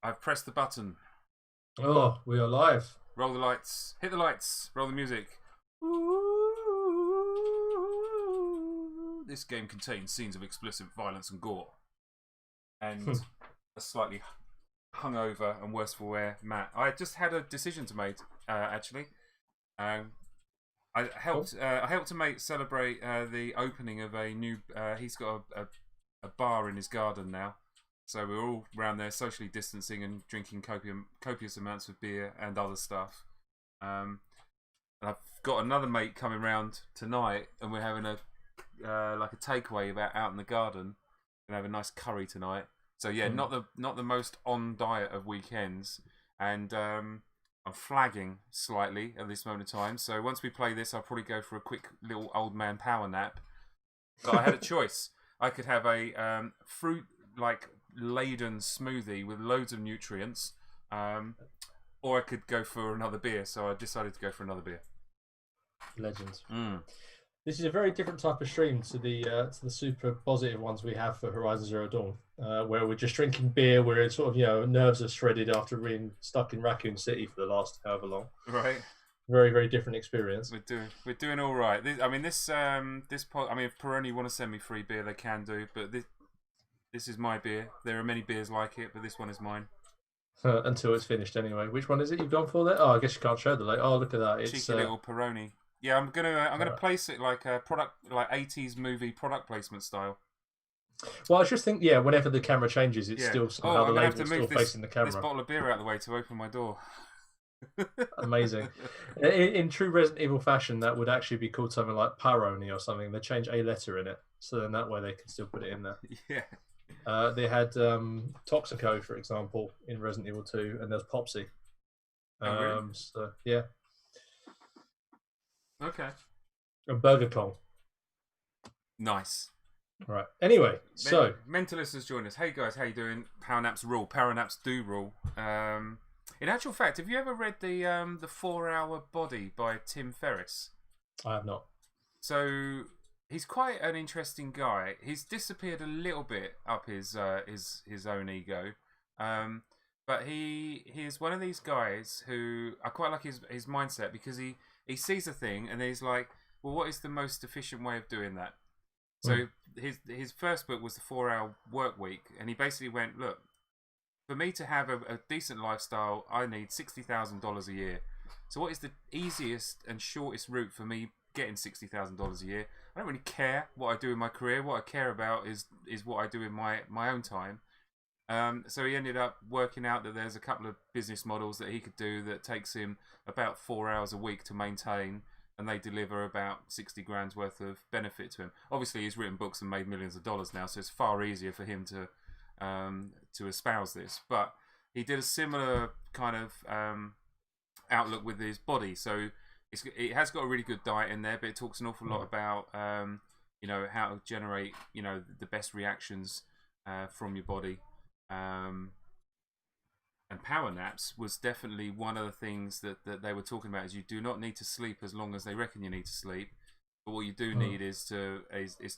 I've pressed the button. Oh, we are live. Roll the lights. Hit the lights. Roll the music. This game contains scenes of explicit violence and gore. And a slightly hungover and worse for wear Matt. I just had a decision to make, actually. I helped to celebrate the opening of a new. He's got a bar in his garden now, so we're all around there socially distancing and drinking copious amounts of beer and other stuff. And I've got another mate coming round tonight, and we're having a like a takeaway out in the garden. Gonna have a nice curry tonight. So yeah, not the most on diet of weekends, and I'm flagging slightly at this moment in time. So once we play this, I'll probably go for a quick little old man power nap. But I had a choice. I could have a fruit like laden smoothie with loads of nutrients, or I could go for another beer. So I decided to go for another beer. Legends. This is a very different type of stream to the super positive ones we have for Horizon Zero Dawn, where we're just drinking beer. We're sort of nerves are shredded after being stuck in Raccoon City for the last however long. Right. Very, very different experience. We're doing all right. If Peroni want to send me free beer, they can do. But this is my beer. There are many beers like it, but this one is mine. Until it's finished, anyway. Which one is it you've gone for there? Oh, I guess you can't show the light. Oh, look at that! It's cheeky little Peroni. Yeah, I'm gonna place it like a product, like 80s movie product placement style. Well, I just think, whenever the camera changes, it's still somehow the label's still facing the camera. This bottle of beer out of the way to open my door. Amazing. In true Resident Evil fashion, that would actually be called something like Paroni or something. They change a letter in it, so then that way they can still put it in there. Yeah. They had Toxico, for example, in Resident Evil 2, and there's Popsy. Really? So yeah. Okay. And Burger Kong. Nice. Right. Anyway, so Mentalist has joined us. Hey guys, how you doing? Power naps rule. Power naps do rule. In actual fact, have you ever read the 4-Hour Body by Tim Ferriss? I have not. So he's quite an interesting guy. He's disappeared a little bit up his own ego, but he is one of these guys who I quite like his mindset, because he sees a thing and he's like, well, what is the most efficient way of doing that? So his first book was the 4-Hour Work Week, and he basically went, look, for me to have a decent lifestyle, I need $60,000 a year. So what is the easiest and shortest route for me getting $60,000 a year? I don't really care what I do in my career. What I care about is what I do in my own time. So he ended up working out that there's a couple of business models that he could do that takes him about 4 hours a week to maintain, and they deliver about 60 grand's worth of benefit to him. Obviously, he's written books and made millions of dollars now, so it's far easier for him to espouse this. But he did a similar kind of outlook with his body. So it has got a really good diet in there, but it talks an awful lot about how to generate the best reactions from your body. And power naps was definitely one of the things that they were talking about. Is you do not need to sleep as long as they reckon you need to sleep, but what you do need is to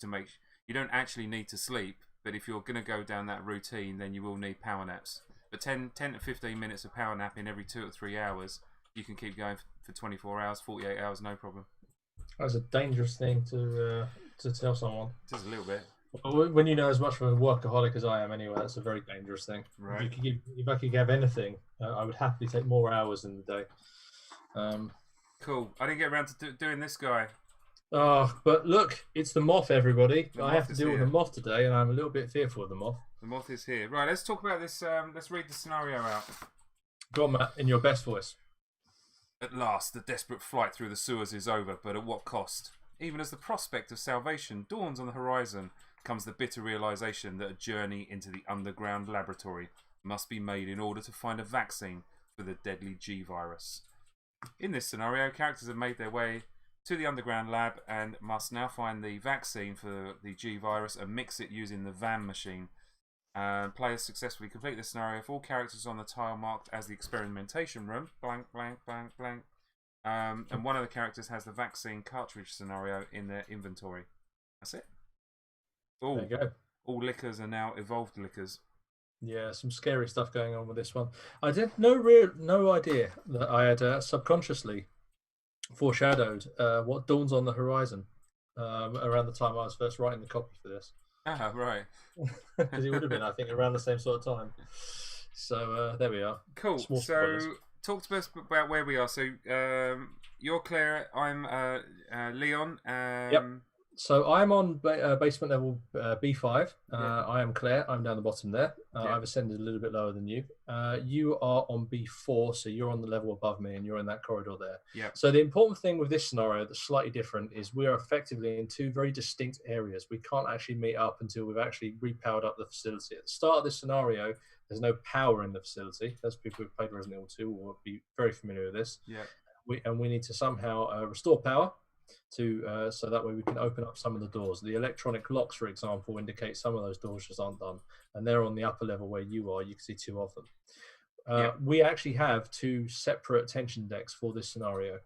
make. You don't actually need to sleep, but if you're going to go down that routine, then you will need power naps. But 10 to 15 minutes of power napping every 2 or 3 hours, you can keep going for 24 hours, 48 hours, no problem. That's a dangerous thing to tell someone. Just a little bit. When you know as much of a workaholic as I am, anyway, that's a very dangerous thing. Right. If I could have anything, I would happily take more hours in the day. Cool. I didn't get around to doing this guy. Oh, but look, it's the moth, everybody. The I moth have to is deal with here. the moth today, and I'm a little bit fearful of the moth. The moth is here. Right, let's talk about this. Let's read the scenario out. Go on, Matt, in your best voice. At last, the desperate flight through the sewers is over, but at what cost? Even as the prospect of salvation dawns on the horizon, comes the bitter realization that a journey into the underground laboratory must be made in order to find a vaccine for the deadly G virus. In this scenario, characters have made their way to the underground lab and must now find the vaccine for the G virus and mix it using the VAM machine. Players successfully complete this scenario if all characters on the tile marked as the experimentation room, blank, blank, blank, blank, and one of the characters has the vaccine cartridge scenario in their inventory. That's it. There you go. All liquors are now evolved liquors. Yeah, some scary stuff going on with this one. I did no idea that I had subconsciously foreshadowed what dawns on the horizon around the time I was first writing the copy for this, Ah, right. because it would have been, I think, around the same sort of time. So there we are. Cool. Small spoilers. So, talk to us about where we are. So, you're Claire. I'm Leon. Yep. So I'm on basement level B5. Yeah. I am Claire. I'm down the bottom there. Yeah. I've ascended a little bit lower than you. You are on B4, so you're on the level above me, and you're in that corridor there. Yeah. So the important thing with this scenario that's slightly different is we are effectively in two very distinct areas. We can't actually meet up until we've actually repowered up the facility. At the start of this scenario, there's no power in the facility. Those people who've played Resident Evil 2 will be very familiar with this. Yeah. We need to somehow restore power to so that way we can open up some of the doors. The electronic locks, for example, indicate some of those doors just aren't done, and they're on the upper level where you are. You can see two of them. We actually have two separate tension decks for this scenario.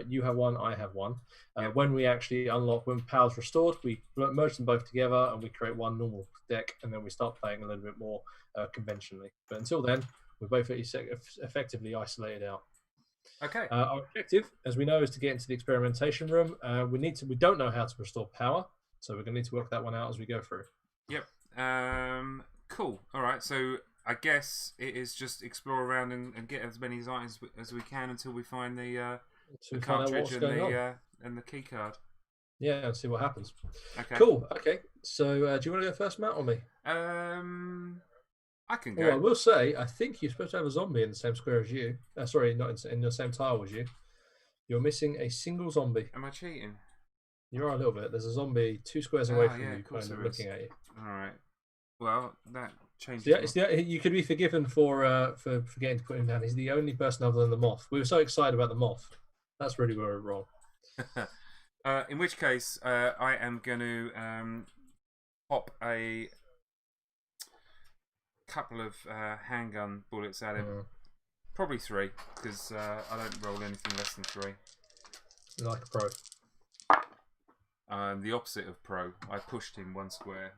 You have one, I have one. When we actually unlock, when power's restored, we merge them both together and we create one normal deck, and then we start playing a little bit more conventionally. But until then, we're both effectively isolated out. Okay. Our objective, as we know, is to get into the experimentation room. We don't know how to restore power, so we're going to need to work that one out as we go through. Yep. Cool. All right. So I guess it is just explore around and get as many items as we can until we find the cartridge and the key card. Yeah, and see what happens. Okay. Cool. Okay. So, do you want to go first, Matt, or me? I can go. Well, I will say, I think you're supposed to have a zombie in the same square as you. Sorry, not in the same tile as you. You're missing a single zombie. Am I cheating? You are a little bit. There's a zombie 2 squares away from you, kind of looking at you. All right. Well, that changes. You could be forgiven for forgetting to put him down. He's the only person other than the moth. We were so excited about the moth. That's really where we're wrong. In which case, I am going to pop a couple of handgun bullets at him. Probably 3, because I don't roll anything less than 3. Like a pro. The opposite of pro. I pushed him 1 square.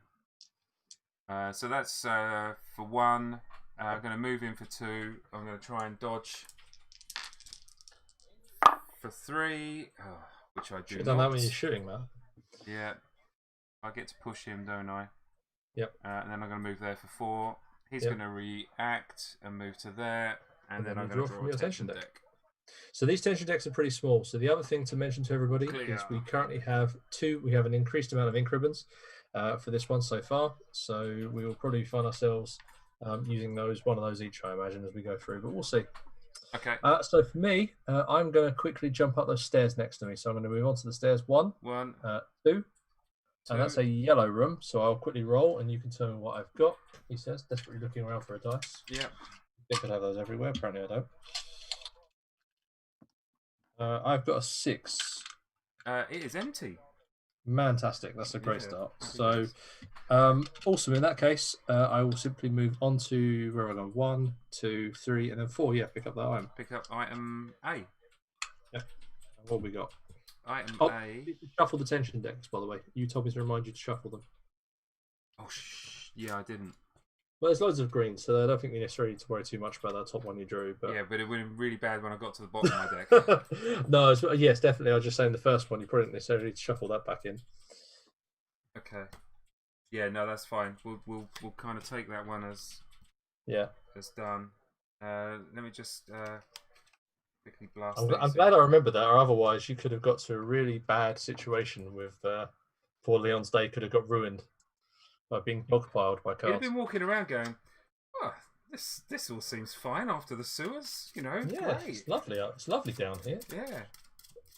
So that's for 1. I'm going to move in for 2. I'm going to try and dodge for 3, which I do. You've done that when you're shooting, man. Yeah, I get to push him, don't I? Yep. And then I'm going to move there for 4. He's going to react and move to there, and then I'm going to draw a tension deck. So these tension decks are pretty small. So the other thing to mention to everybody is we currently have 2. We have an increased amount of ink ribbons for this one so far. So we will probably find ourselves using one of those each, I imagine, as we go through. But we'll see. Okay. So for me, I'm going to quickly jump up those stairs next to me. So I'm going to move on to the stairs. 1, 2. And that's a yellow room, so I'll quickly roll, and you can tell me what I've got. He says, desperately looking around for a dice. Yeah. They could have those everywhere. Apparently, I don't. I've got a 6. It is empty. Fantastic. That's a great start. So, also in that case, I will simply move on to where I go. 1, 2, 3, and then 4. Yeah, pick up that item. Pick up item A. Yeah. What have we got? Item A. Shuffle the tension decks, by the way. You told me to remind you to shuffle them. Oh, yeah, I didn't. Well, there's loads of greens, so I don't think you necessarily need to worry too much about that top one you drew. But yeah, but it would have been really bad when I got to the bottom of my deck. No, yes, definitely. I was just saying the first one, you probably didn't necessarily need to shuffle that back in. Okay. Yeah, no, that's fine. We'll kind of take that one as done. Let me just quickly blast. I'm glad I remember that, or otherwise you could have got to a really bad situation with poor Leon's day could have got ruined by being dogpiled by cars. He'd have been walking around going, "Oh, this all seems fine after the sewers, you know." Yeah, great. It's lovely. It's lovely down here. Yeah,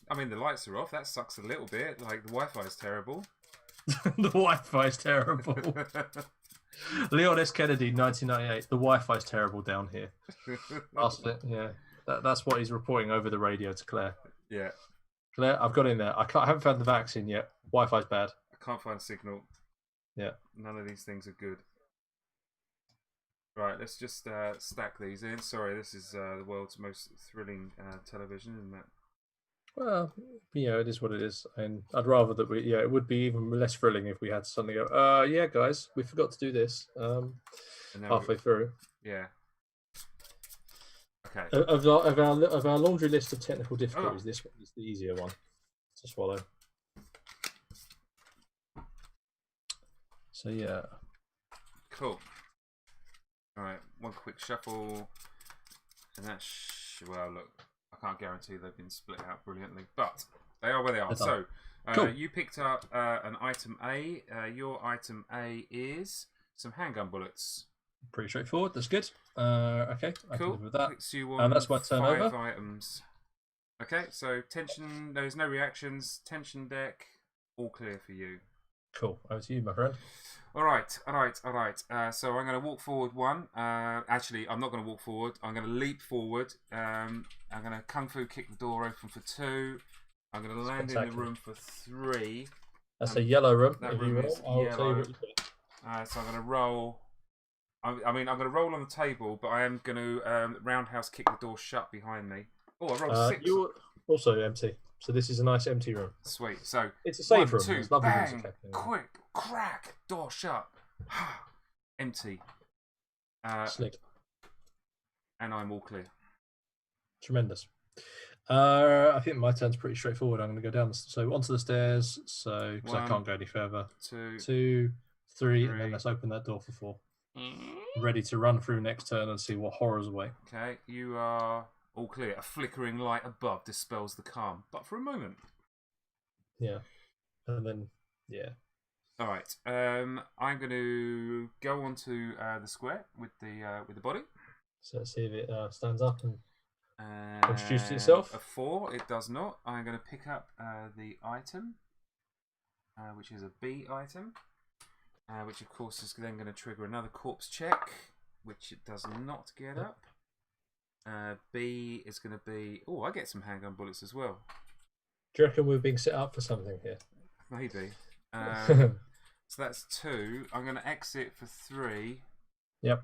I mean the lights are off. That sucks a little bit. Like the Wi-Fi is terrible. The Wi-Fi is terrible. Leon S. Kennedy, 1998. The Wi-Fi is terrible down here. Yeah, that's what he's reporting over the radio to Claire. Yeah, Claire, I've got in there. I haven't found the vaccine yet. Wi-Fi's bad. I can't find a signal. Yeah, none of these things are good. Right, let's just stack these in. Sorry, this is the world's most thrilling television, isn't it? Well, it is what it is, and I'd rather that it would be even less thrilling if we had to suddenly go, yeah, guys, we forgot to do this halfway through. Yeah. Okay. Of our laundry list of technical difficulties, this one is the easier one to swallow. So yeah. Cool. All right, one quick shuffle, and well, look, I can't guarantee they've been split out brilliantly, but they are where they are. So, cool. You picked up an item A. Your item A is some handgun bullets. Pretty straightforward. That's good. Okay, I can live with that. And that's my turn over. 5 items. Okay, so tension. There's no reactions. Tension deck. All clear for you. Cool. Over to you, my friend. All right. So I'm going to walk forward one. Actually, I'm not going to walk forward. I'm going to leap forward. I'm going to kung fu kick the door open for 2. I'm going to land in the room for 3. That's a yellow room. That room is yellow. So I'm going to roll. I'm going to roll on the table, but I am going to roundhouse kick the door shut behind me. Oh, I rolled 6. You're also empty. So this is a nice empty room. Sweet. So it's a safe room. 2, bang, quick, crack, door shut. Empty. Slick. And I'm all clear. Tremendous. I think my turn's pretty straightforward. I'm going to go down, onto the stairs. So because I can't go any further. 2, 3, and then let's open that door for 4. Ready to run through next turn and see what horrors await. Okay, you are all clear. A flickering light above dispels the calm, but for a moment. Yeah, and then All right. I'm going to go onto the square with the body. So let's see if it stands up and introduces itself. A 4. It does not. I'm going to pick up the item, which is a B item. Which of course is then going to trigger another corpse check, which it does not get up. B is going to be... Oh, I get some handgun bullets as well. Do you reckon we're being set up for something here? Maybe. So that's 2. I'm going to exit for 3. Yep.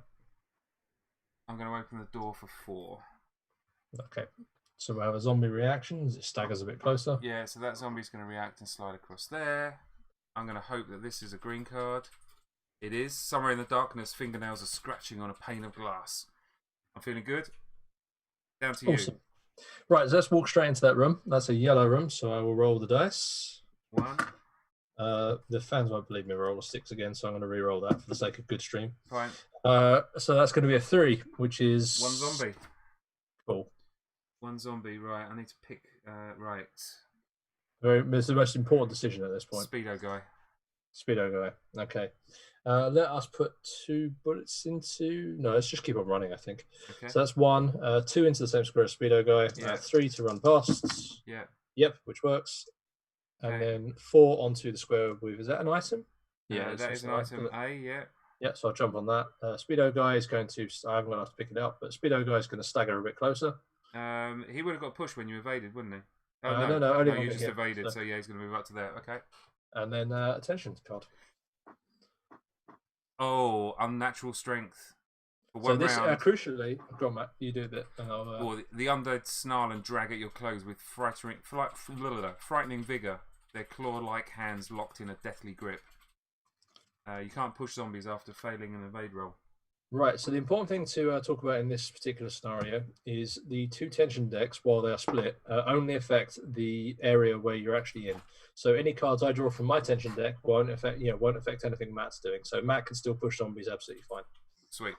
I'm going to open the door for 4. Okay. So we have a zombie reaction as it staggers a bit closer. Yeah, so that zombie's going to react and slide across there. I'm going to hope that this is a green card. It is. Somewhere in the darkness, fingernails are scratching on a pane of glass. I'm feeling good. Down to you. Right, so let's walk straight into that room. That's a yellow room, so I will roll the dice. 1. The fans won't believe me. Roll a 6 again, so I'm going to re-roll that for the sake of good stream. Fine. So that's going to be a 3, which is 1 zombie. Cool. 1 zombie. Right. I need to pick. Right. It's the most important decision at this point. Speedo guy. Okay. Let us put 2 bullets into... No, let's just keep on running, I think. Okay. So that's 1. 2 into the same square as Speedo guy. Yeah. 3 to run past. Yeah. Yep, which works. And then 4 onto the square with... Is that an item? Yeah, that is an item A, yeah. Yeah, so I'll jump on that. Speedo guy is going to... I haven't got enough to pick it up, but Speedo guy is going to stagger a bit closer. He would have got pushed when you evaded, wouldn't he? Oh, no, you just evaded, so yeah, he's going to move up to there. Okay. And then attention card. Oh, unnatural strength. For one round. Crucially, go on, Matt, you do a bit. And I'll, the undead snarl and drag at your clothes with frightening vigour. Their claw-like hands locked in a deathly grip. You can't push zombies after failing an evade roll. Right, so the important thing to talk about in this particular scenario is the 2 tension decks, while they are split, only affect the area where you're actually in. So any cards I draw from my tension deck won't affect anything Matt's doing. So Matt can still push zombies absolutely fine. Sweet.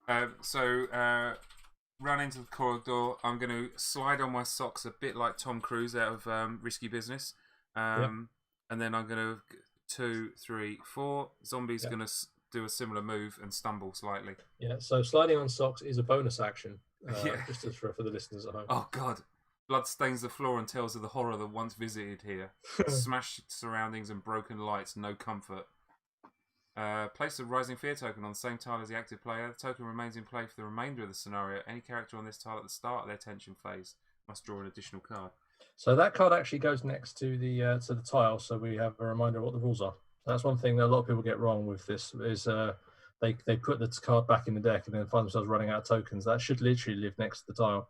Run into the corridor. I'm going to slide on my socks a bit like Tom Cruise out of Risky Business. And then I'm going to 2, 3, 4. Zombie's going to do a similar move and stumble slightly. Yeah, so sliding on socks is a bonus action. Just for the listeners at home. Oh, God. Blood stains the floor and tells of the horror that once visited here. Smashed surroundings and broken lights, no comfort. Place a Rising Fear token on the same tile as the active player. The token remains in play for the remainder of the scenario. Any character on this tile at the start of their tension phase must draw an additional card. So that card actually goes next to the tile, so we have a reminder of what the rules are. That's one thing that a lot of people get wrong with this is they put the card back in the deck and then find themselves running out of tokens. That should literally live next to the tile.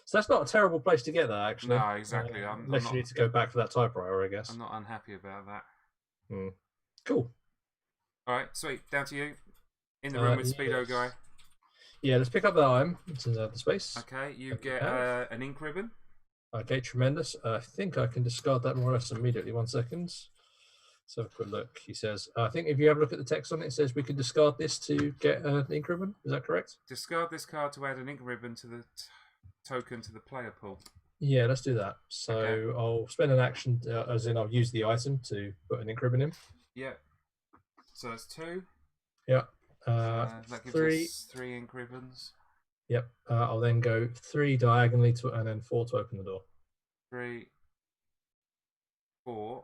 So that's not a terrible place to get that, actually. No, exactly. Unless you need to go back for that typewriter, I guess. I'm not unhappy about that. Cool. All right, sweet. Down to you. In the room with Speedo guy. Yeah, let's pick up the iron. It's in the space. Okay, you get an ink ribbon. Okay, tremendous. I think I can discard that more or less immediately. 1 second. Let's have a quick look. He says, I think if you have a look at the text on it, it says we can discard this to get an ink ribbon. Is that correct? Discard this card to add an ink ribbon to the token to the player pool. Yeah, let's do that. So okay. I'll spend an action, as in I'll use the item to put an ink ribbon in. Yeah. So that's 2. Yeah. That gives 3. us 3 ink ribbons. Yep. I'll then go 3 diagonally and then 4 to open the door. 3, 4.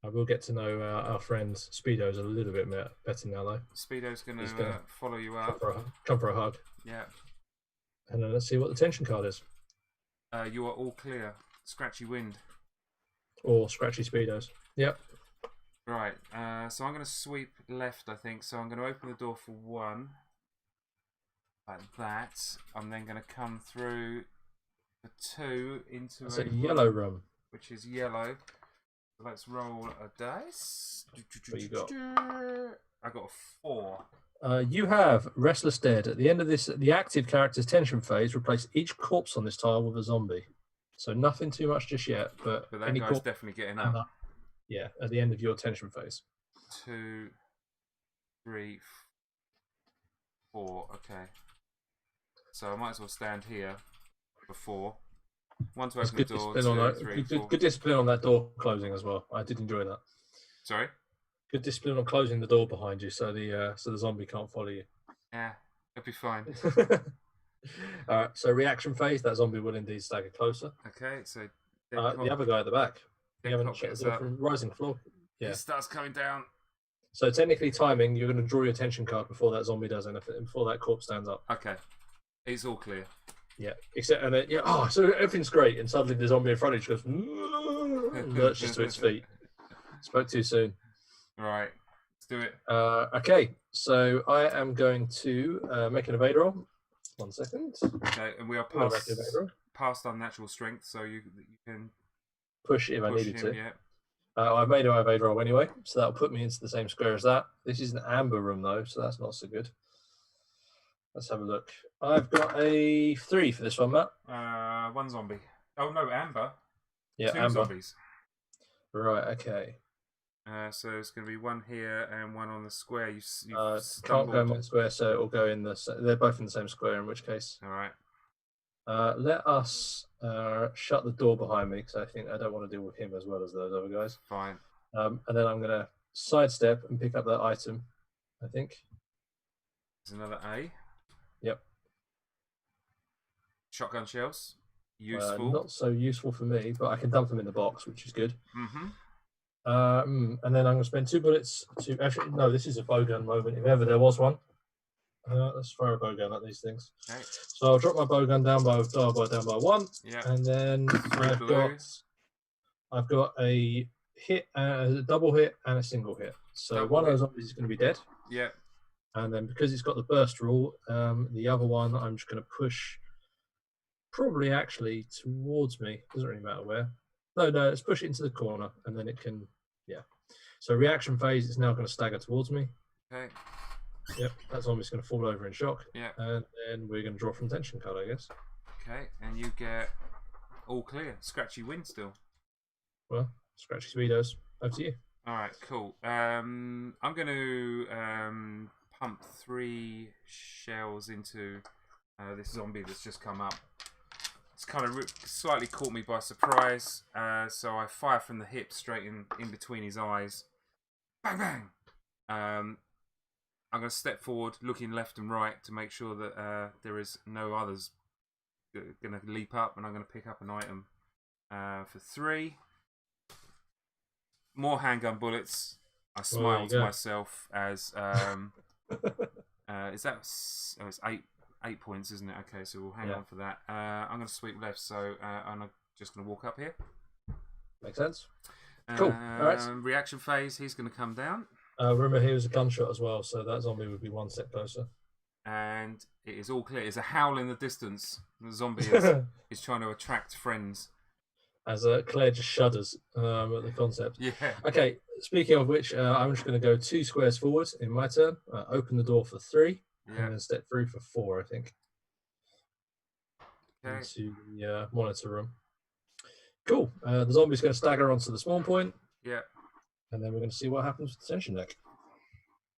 I will get to know our friend Speedo's a little bit better now, though. Speedo's going to follow you up. Come for a hug. Yeah. And then let's see what the tension card is. You are all clear. Scratchy wind. Or scratchy Speedos. Yep. Right. So I'm going to sweep left, I think. So I'm going to open the door for 1. Like that. I'm then going to come through for 2 into a yellow room. Which is yellow. So let's roll a dice. What you got? I got a 4. You have Restless Dead. At the end of this, the active character's tension phase, replace each corpse on this tile with a zombie. So nothing too much just yet, but that guy's definitely getting up. Yeah, at the end of your tension phase. 2, 3, 4. Okay. So I might as well stand here for 4. 1 to open the door. 2, 3, 4. Good discipline on that door closing as well. I did enjoy that. Sorry? Good discipline on closing the door behind you, so the zombie can't follow you. Yeah, it'll be fine. All right. So reaction phase. That zombie will indeed stagger closer. Okay. So the other guy at the back. You haven't checked the rising floor. Yeah. He starts coming down. So technically, timing. You're going to draw your tension card before that zombie does anything. Before that corpse stands up. Okay. It's all clear. Yeah. Except so everything's great, and suddenly the zombie in front of you goes lurches to its feet. Spoke too soon. Right, let's do it. Okay, so I am going to make an evade roll. 1 second. Okay, and we are past unnatural strength, so you can push if I needed to. Yeah. I've made my evade roll anyway, so that'll put me into the same square as that. This is an amber room though, so that's not so good. Let's have a look. I've got a 3 for this one, Matt. 1 zombie. Oh no, amber. Yeah, 2 amber. zombies. Right. Okay. So it's going to be 1 here and 1 on the square. You can't go in one square, so it'll go in they're both in the same square, in which case. All right. Let us shut the door behind me, because I think I don't want to deal with him as well as those other guys. Fine. And then I'm going to sidestep and pick up that item, I think. There's another A. Yep. Shotgun shells. Useful. Not so useful for me, but I can dump them in the box, which is good. Mm-hmm. And then I'm going to spend 2 bullets to... Actually, no, this is a bowgun moment, if ever there was one. Let's throw a bowgun at these things. Okay. So I'll drop my bowgun down by 1. Yeah. And then I've got a hit, a double hit, and a single hit. So one of those zombies is going to be dead. Yeah. And then because it's got the burst rule, the other one I'm just going to push probably actually towards me. Doesn't really matter where. No, let's push it into the corner, and then it can... Yeah. So reaction phase is now going to stagger towards me. Okay. Yep, that zombie's going to fall over in shock. Yeah. And then we're going to draw from tension card, I guess. Okay, and you get all clear. Scratchy wind still. Well, scratchy speedos. Over to you. All right, cool. I'm going to pump 3 shells into this zombie that's just come up. It's kind of slightly caught me by surprise, so I fire from the hip straight in between his eyes. Bang, bang! I'm going to step forward, looking left and right to make sure that there is no others going to leap up, and I'm going to pick up an item for 3. More handgun bullets. I smile to myself as... is that... Oh, it's 8 points, isn't it? Okay, so we'll hang on for that. I'm going to sweep left, so I'm just going to walk up here. Makes sense. Cool. All right. Reaction phase, he's going to come down. Remember, he was a gunshot as well, so that zombie would be 1 step closer. and it is all clear. It's a howl in the distance. The zombie is trying to attract friends. As Claire just shudders at the concept. Yeah. Okay, speaking of which, I'm just going to go 2 squares forward in my turn, open the door for 3, and then step through for 4, I think. Okay. Into the monitor room. Cool. The zombie's going to stagger onto the spawn point. Yeah. And then we're going to see what happens with the tension deck.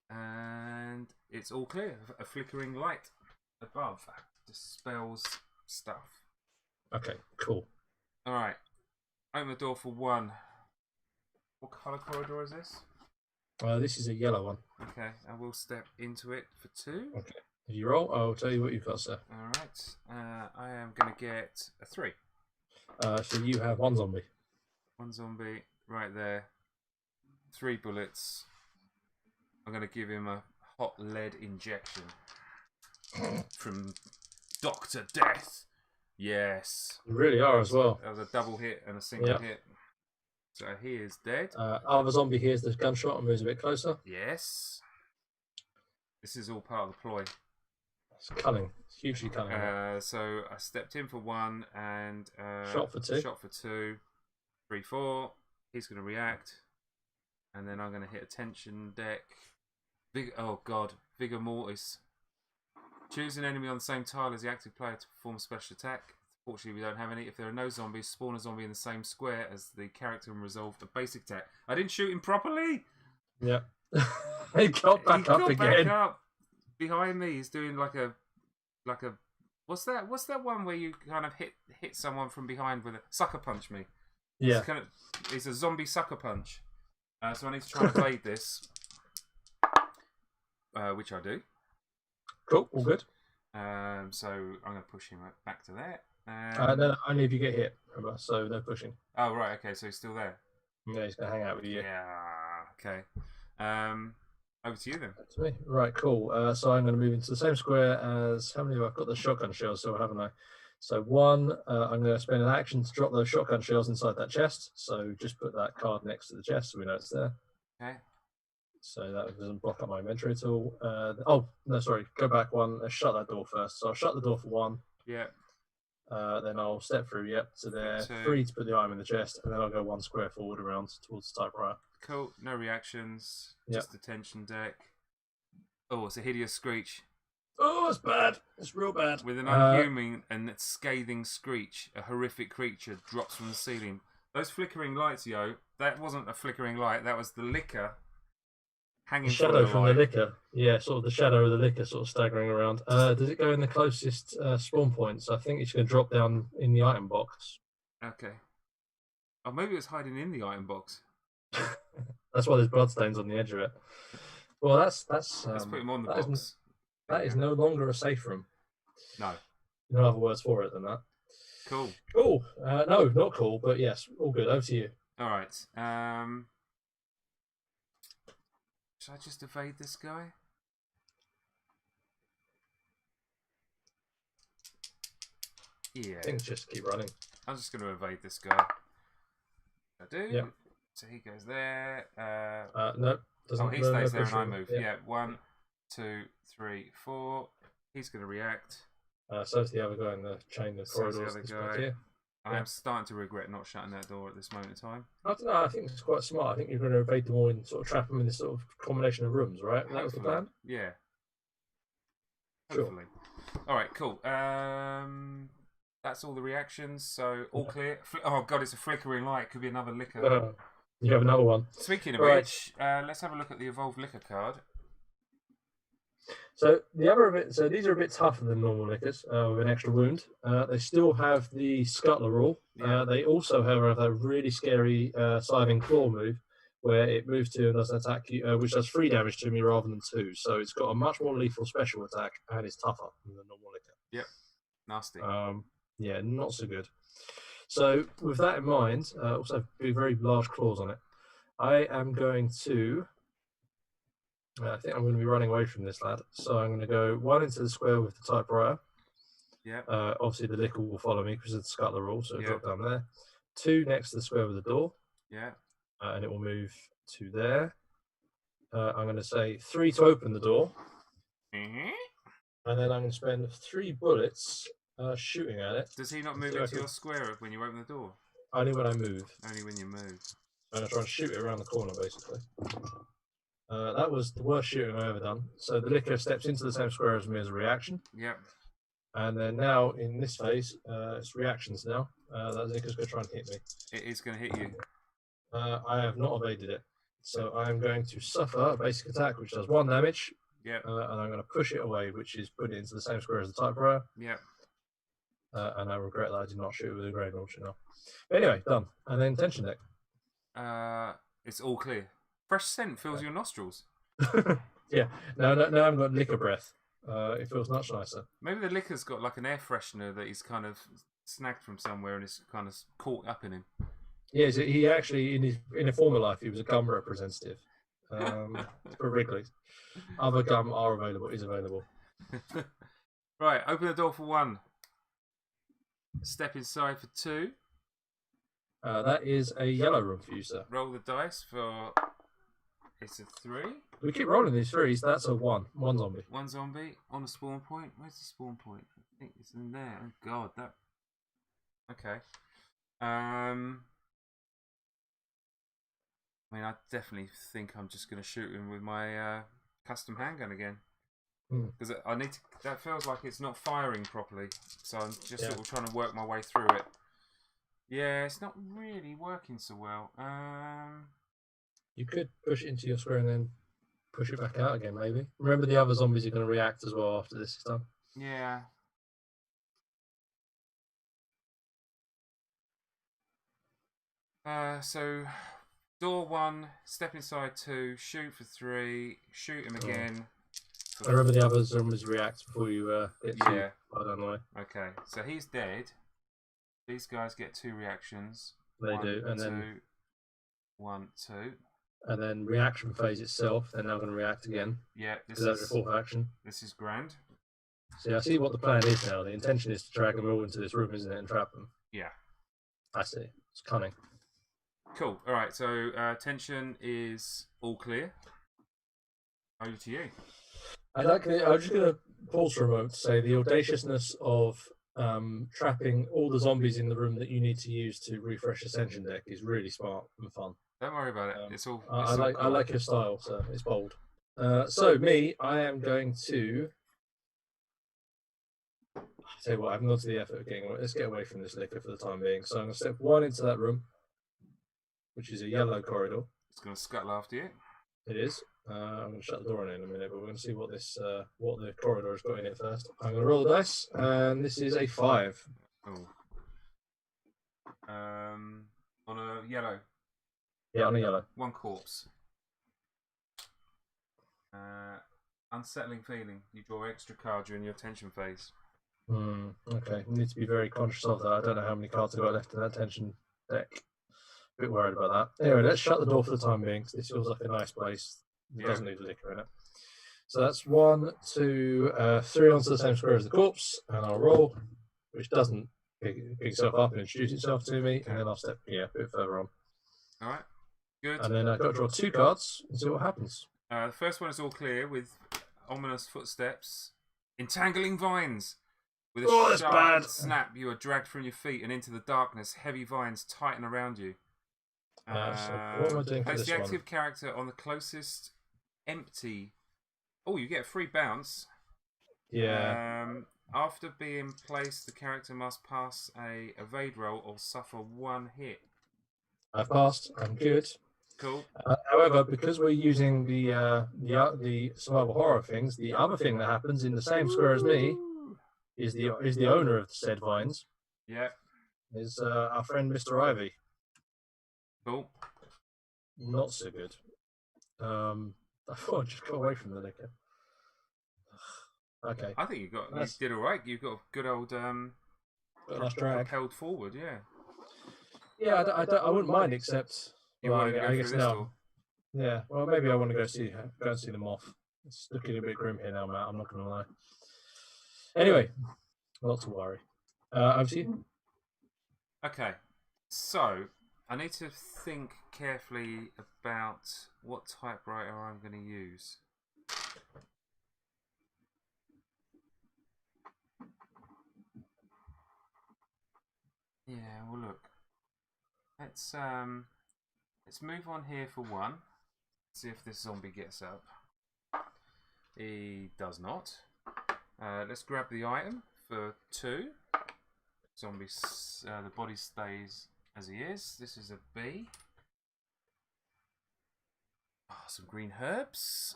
And it's all clear. A flickering light above dispels stuff. Okay, cool. All right. Open the door for 1. What colour corridor is this? This is a yellow one. Okay, I will step into it for 2. Okay. If you roll, I'll tell you what you've got, sir. All right. I am going to get a 3. So you have 1 zombie. 1 zombie right there. 3 bullets. I'm going to give him a hot lead injection from Dr. Death. Yes. You really are as well. That was a double hit and a single hit. So he is dead. Other zombie hears the gunshot and moves a bit closer. Yes. This is all part of the ploy. It's cunning. It's hugely cunning. So I stepped in for 1 and shot for 2. Shot for 2. 3, 4. He's going to react. And then I'm going to hit a tension deck. Oh god. Vigor Mortis. Choose an enemy on the same tile as the active player to perform a special attack. Fortunately, we don't have any. If there are no zombies, spawn a zombie in the same square as the character and resolve the basic attack. I didn't shoot him properly! Yeah. He got back up again. Back up. Behind me, he's doing like a what's that one where you kind of hit someone from behind with a sucker punch me? Yeah. It's a zombie sucker punch. So I need to try and evade this. Which I do. Cool, all good. So I'm going to push him back to there. No, only if you get hit, remember, so no pushing. Oh, right, okay, so he's still there. Yeah, he's going to hang out with you. Yeah, okay. Over to you then. That's me. Right, cool. So I'm going to move into the same square as, how many have I got? The shotgun shells, so haven't I? So 1, I'm going to spend an action to drop those shotgun shells inside that chest. So just put that card next to the chest so we know it's there. Okay. So that doesn't block up my inventory at all. Oh, no, sorry. Go back 1. Shut that door first. So I'll shut the door for 1. Yeah. Then I'll step through, to there. 3 to put the item in the chest. And then I'll go 1 square forward around towards the typewriter. Cool. No reactions. Just the tension deck. Oh, it's a hideous screech. Oh, it's bad. It's real bad. With an unhuman and scathing screech, a horrific creature drops from the ceiling. Those flickering lights, that wasn't a flickering light. That was the liquor hanging the shadow from the liquor. Yeah, sort of the shadow of the liquor sort of staggering around. Does it go in the closest spawn point? So I think it's going to drop down in the item box. Okay. Oh, maybe it's hiding in the item box. That's why there's bloodstains on the edge of it. Well, let's put him on the box. That is no longer a safe room. No. No other words for it than that. Cool. Cool. No, not cool, but yes, all good. Over to you. All right. Should I just evade this guy? Yeah. I think just keep running. I'm just going to evade this guy. I do. Yeah. So he goes there. No. He stays there and I move. Yeah. 1, 2, 3, 4. He's going to react. So's the other guy in the chain of corridors. I am starting to regret not shutting that door at this moment in time. I don't know. I think it's quite smart. I think you're going to evade them all and sort of trap them in this sort of combination of rooms, right? That was the plan? Yeah. Sure. Hopefully. All right, cool. That's all the reactions. So, all clear. Oh, God, it's a flickering light. Could be another liquor. You have another one. Speaking of which, let's have a look at the Evolved Liquor card. So these are a bit tougher than normal liquors with an extra wound. They still have the Scuttler rule. Yeah. They also have a really scary Scything Claw move where it moves to and does an attack, which does 3 damage to me rather than 2. So it's got a much more lethal special attack and it's tougher than the normal liquor. Yep, nasty. Yeah, not so good. So with that in mind, also very large claws on it. I am going to. I think I'm going to be running away from this lad. So I'm going to go 1 into the square with the typewriter. Yeah. Obviously, the liquor will follow me because of the Scuttler rule, so it'll drop down there. 2 next to the square with the door. Yeah. And it will move to there. I'm going to say 3 to open the door. And then I'm going to spend 3 bullets shooting at it. Does he not move into your square when you open the door? Only when I move. Only when you move. I'm going to try and shoot it around the corner, basically. That was the worst shooting I've ever done. So the liquor steps into the same square as me as a reaction. Yep. And then now, in this phase, it's reactions now. That liquor's going to try and hit me. It is going to hit you. I have not evaded it. So I'm going to suffer a basic attack, which does 1 damage. Yep. And I'm going to push it away, which is put it into the same square as the typewriter. Yep. And I regret that I did not shoot with a grenade launcher now. But anyway, done. And then tension deck. It's all clear. Fresh scent fills your nostrils. Yeah. No, I haven't got liquor breath. It feels much nicer. Maybe the liquor's got like an air freshener that he's kind of snagged from somewhere and it's kind of caught up in him. Yes, he actually in a former life he was a gum representative for Wrigley's. Other gum is available. Right, open the door for 1. Step inside for 2. That is a yellow room for you, sir. Roll the dice for. It's a 3. We keep rolling these 3s. That's a 1. 1 zombie. 1 zombie on a spawn point. Where's the spawn point? I think it's in there. Oh god, that. Okay. I mean, I definitely think I'm just going to shoot him with my custom handgun again. Because I need to. That feels like it's not firing properly. So I'm just sort of trying to work my way through it. Yeah, it's not really working so well. You could push it into your square and then push it back out again, maybe. Remember, the other zombies are going to react as well after this is done. Yeah. So, door 1, step inside 2, shoot for 3, shoot him again. I remember the other zombies react before you get too far down the way. Okay, so he's dead. These guys get 2 reactions. They 1, do, and 2, then 1, 2. And then reaction phase itself, they're now going to react again. Yeah, this is your 4th action. This is grand. See, I see what the plan is now. The intention is to drag them all into this room, isn't it, and trap them. Yeah. I see. It's cunning. Cool. All right. So tension is all clear. Over to you. I'm just going to pause for a moment to say the audaciousness of trapping all the zombies in the room that you need to use to refresh the tension deck is really smart and fun. Don't worry about it. It's all. I like your style, so it's bold. So I am going to. I'll tell you what, I haven't gone to the effort of getting. Let's get away from this liquor for the time being. So I'm going to step 1 into that room, which is a yellow corridor. It's going to scuttle after you. It is. I'm going to shut the door in a minute, but we're going to see what the corridor has got in it first. I'm going to roll the dice, and this is a 5. Oh. On a yellow. Yeah, on a yellow. 1 corpse. Unsettling feeling. You draw extra cards during your tension phase. Okay, you need to be very conscious of that. I don't know how many cards I've got left in that tension deck. A bit worried about that. Anyway, let's shut the door for the time being, because this feels like a nice place. It doesn't need liquor in it. So that's 1, 2, 3 onto the same square as the corpse, and I'll roll, which doesn't pick itself up and introduce itself to me, and then I'll step a bit further on. All right, good. And then I've got to draw 2 cards and see what happens. The first one is all clear with ominous footsteps, entangling vines. With a sharp snap, you are dragged from your feet and into the darkness. Heavy vines tighten around you. So what am I doing for place this the active one? character on the closest empty. Oh, you get a free bounce. Yeah. After being placed, the character must pass a evade roll or suffer 1 hit. I've passed. I'm good. Cool. However, because we're using the survival horror things, the other thing that happens in the same square as me is the owner of the said vines. Yeah. Is our friend Mr. Ivy. Cool. Not so good. I thought I just got away from the liquor. Okay. I think you did all right. You've got a good old nice drag. propelled forward, yeah. Yeah, I wouldn't mind, except you want to go through this door. Yeah, well, maybe I want to go and see them off. It's looking a bit grim here now, Matt. I'm not going to lie. Anyway, not to worry. Over to you. Okay, so I need to think carefully about what typewriter I'm going to use. Let's move on here for one. See if this zombie gets up. He does not. Let's grab the item for 2. Zombie, the body stays as he is. This is a B. Oh, some green herbs.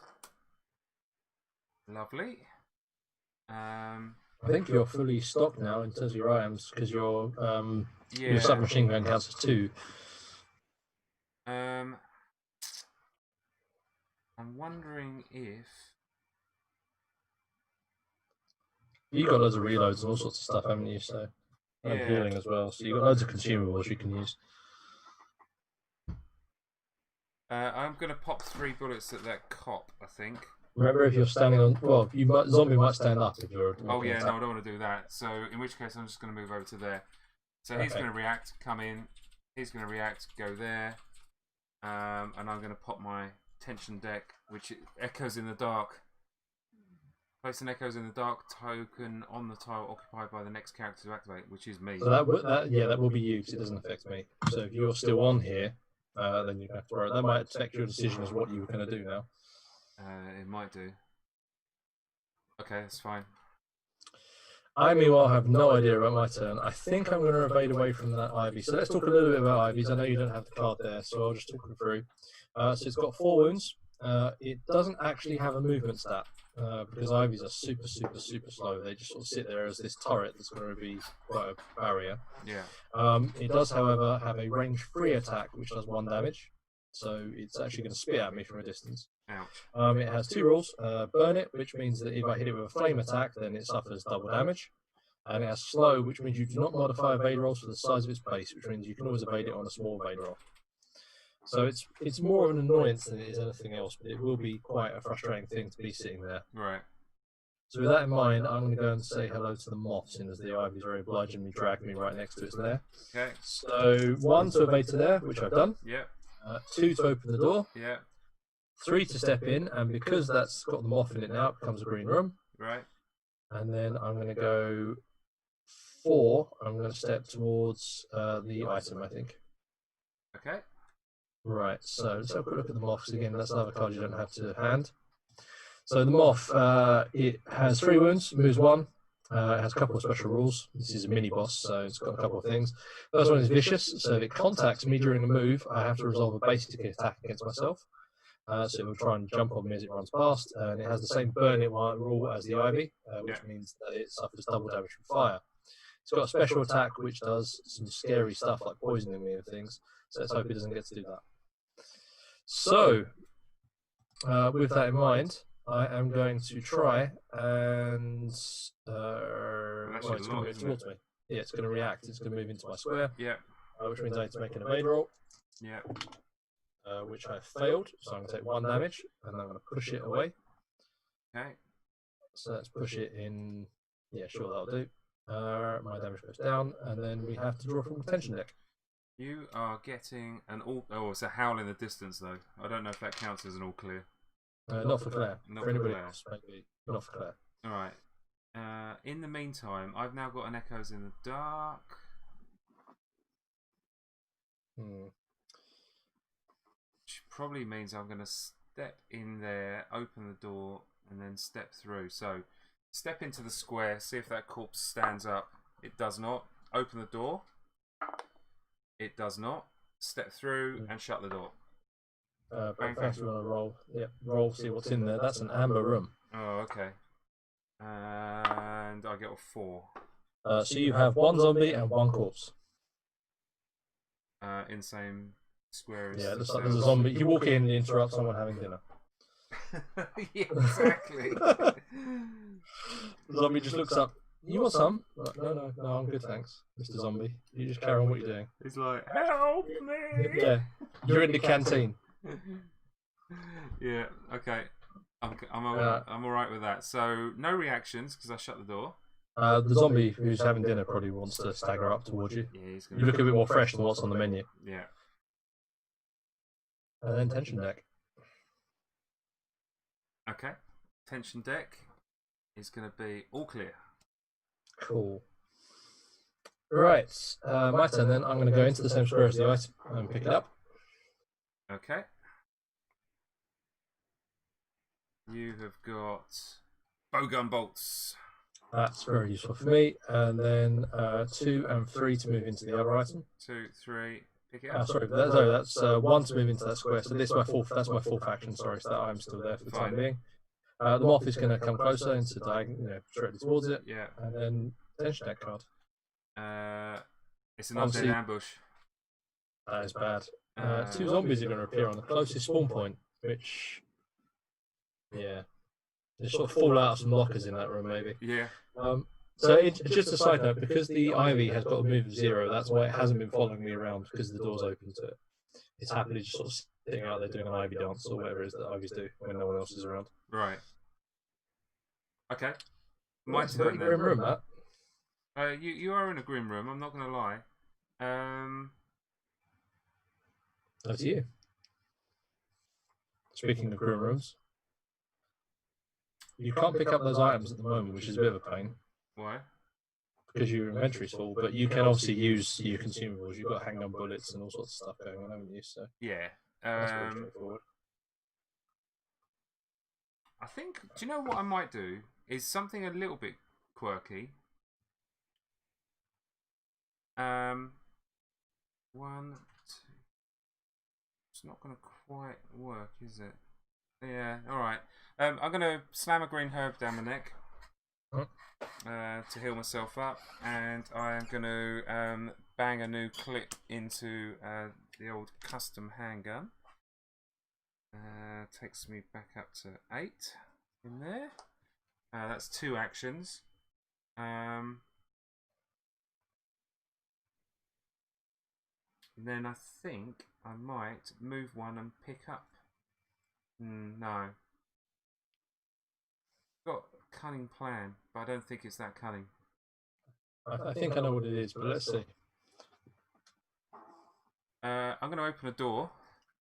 Lovely. I think you're fully stocked now in terms of your items because your Yeah. submachine gun counts as 2. I'm wondering if you got loads of reloads and all sorts of stuff, haven't you? So and Yeah. healing as well. So you got loads of consumables you can use. I'm gonna pop 3 bullets at that cop. I think. Remember, if you're standing on, well, zombie might stand up if you're. Oh yeah, no, I don't want to do that. So in which case, I'm just gonna move over to there. So he's gonna react, come in. He's gonna react, go there, and I'm gonna pop my tension deck, which echoes in the dark. Place an echoes in the dark token on the tile occupied by the next character to activate, which is me. So that will be you because it doesn't affect me. So if you're still on here, then you have to worry. That might affect your decision as what you were going to do now. It might do. Okay, that's fine. I, meanwhile, have no idea about my turn. I think I'm going to evade away from that Ivy. So let's talk a little bit about Ivies. I know you don't have the card there, so I'll just talk them through. So it's got 4 wounds. It doesn't actually have a movement stat because Ivies are super slow. They just sort of sit there as this turret that's going to be quite a barrier. Yeah. It does, however, have a range 3 attack, which does 1 damage. So it's actually going to spit at me from a distance. Ouch. It has 2 rules. Burn it, which means that if I hit it with a flame attack, then it suffers double damage. And it has slow, which means you do not modify evade rolls for the size of its base, which means you can always evade it on a small evade roll. So it's more of an annoyance than it is anything else, but it will be quite a frustrating thing to be sitting there. Right. So with that in mind, I'm going to go and say hello to the moth, seeing as the Ivy's very obligingly dragged me right next to its lair. Okay. So 1 to evade to there, which I've done. Yeah. 2 to open the door. Yeah. 3 to step in, and because that's got the moth in it now, it becomes a green room. Right. And then I'm going to go 4. I'm going to step towards the item, I think. Okay. Right, so let's have a quick look at the moth. Again, that's another card you don't have to hand. So the moth, it has 3 wounds, moves 1. It has a couple of special rules. This is a mini boss, so it's got a couple of things. First one is vicious, so if it contacts me during the move, I have to resolve a basic attack against myself. So it will try and jump on me as it runs past, and it has the same burn it rule as the Ivy, which means that it suffers double damage from fire. It's got a special attack which does some scary stuff like poisoning me and things, so let's hope it doesn't get to do that. So, with that in mind, I am going to try and it's going to move towards me. Yeah, it's going to react. It's going to move into my square. Yeah. Which means I need to make an evade roll. Yeah. Which I failed, so I'm going to take 1 damage, and I'm going to push it away. Okay. So let's push it in. Yeah, sure, that'll do. My damage goes down, and then we have to draw from the tension deck. You are getting an all. Oh, it's a howl in the distance, though. I don't know if that counts as an all clear. Not for Claire. Not for anybody Claire. else, maybe. Not for Claire. All right. In the meantime, I've now got an echoes in the dark. Which probably means I'm going to step in there, open the door, and then step through. So, step into the square, see if that corpse stands up. It does not. Open the door. It does not. Step through and shut the door. Thanks, you want to roll. Yeah, roll, see what's in there. That's an amber room. Oh, okay. And I get a 4. So you have 1 zombie and 1 corpse. In the same square as... Yeah, it looks like there's a zombie. You walk in and interrupt someone having dinner. Yeah, exactly. The zombie just looks up. You want some? Like, no, I'm good, thanks, Mr. Zombie. You just carry on what you're doing. He's like, help me! Yeah, you're in the canteen. Yeah, okay. I'm all right with that. So, no reactions, because I shut the door. The zombie who's having dinner probably wants to stagger up towards you. Yeah, he's You look a bit more fresh than what's on the menu. Yeah. And then tension deck. Okay. Tension deck is going to be all clear. Cool. Right, my turn then. I'm going to go into the same square as the item and pick it up. Okay. You have got bowgun bolts. That's very useful for me. And then 2 and 3 to move into the other item. 2, 3. Pick it up. Sorry, that's 1 to move into that square. So this is my fourth. That's my fourth action. Sorry, so that I'm still there for the time being. The moth is going to come closer into diagonal, straight towards it. Yeah. And then tension deck card. It's an undead ambush. That is bad. 2 zombies are going to appear on the closest spawn point, which, yeah, they sort of fall out of some lockers in that room, maybe. Yeah. So just a side note, because the ivy has got a move of 0, that's why it hasn't been following me around, because the door's open to it. It's happily just sort of sitting out there doing an ivy dance or whatever it is that ivies do when no one else is around. Right. Okay. My turn then. Grim room, that. You are in a grim room. I'm not going to lie. Over to you. Speaking of grim rooms, you can't pick up those items at the moment, which is a bit of a pain. Why? Because your inventory's full, but you can obviously use your consumables. You've got handgun bullets and all sorts of stuff going on, haven't you? So yeah. That's pretty straightforward. I think, do you know what I might do? Is something a little bit quirky. 1, 2. It's not going to quite work, is it? Yeah, alright. I'm going to slam a green herb down my neck to heal myself up, and I am going to bang a new clip into the old custom handgun. Takes me back up to 8 in there. That's 2 actions. Then I think I might move 1 and pick up. No. Got a cunning plan, but I don't think it's that cunning. I think I know what it is, but let's see. I'm going to open a door.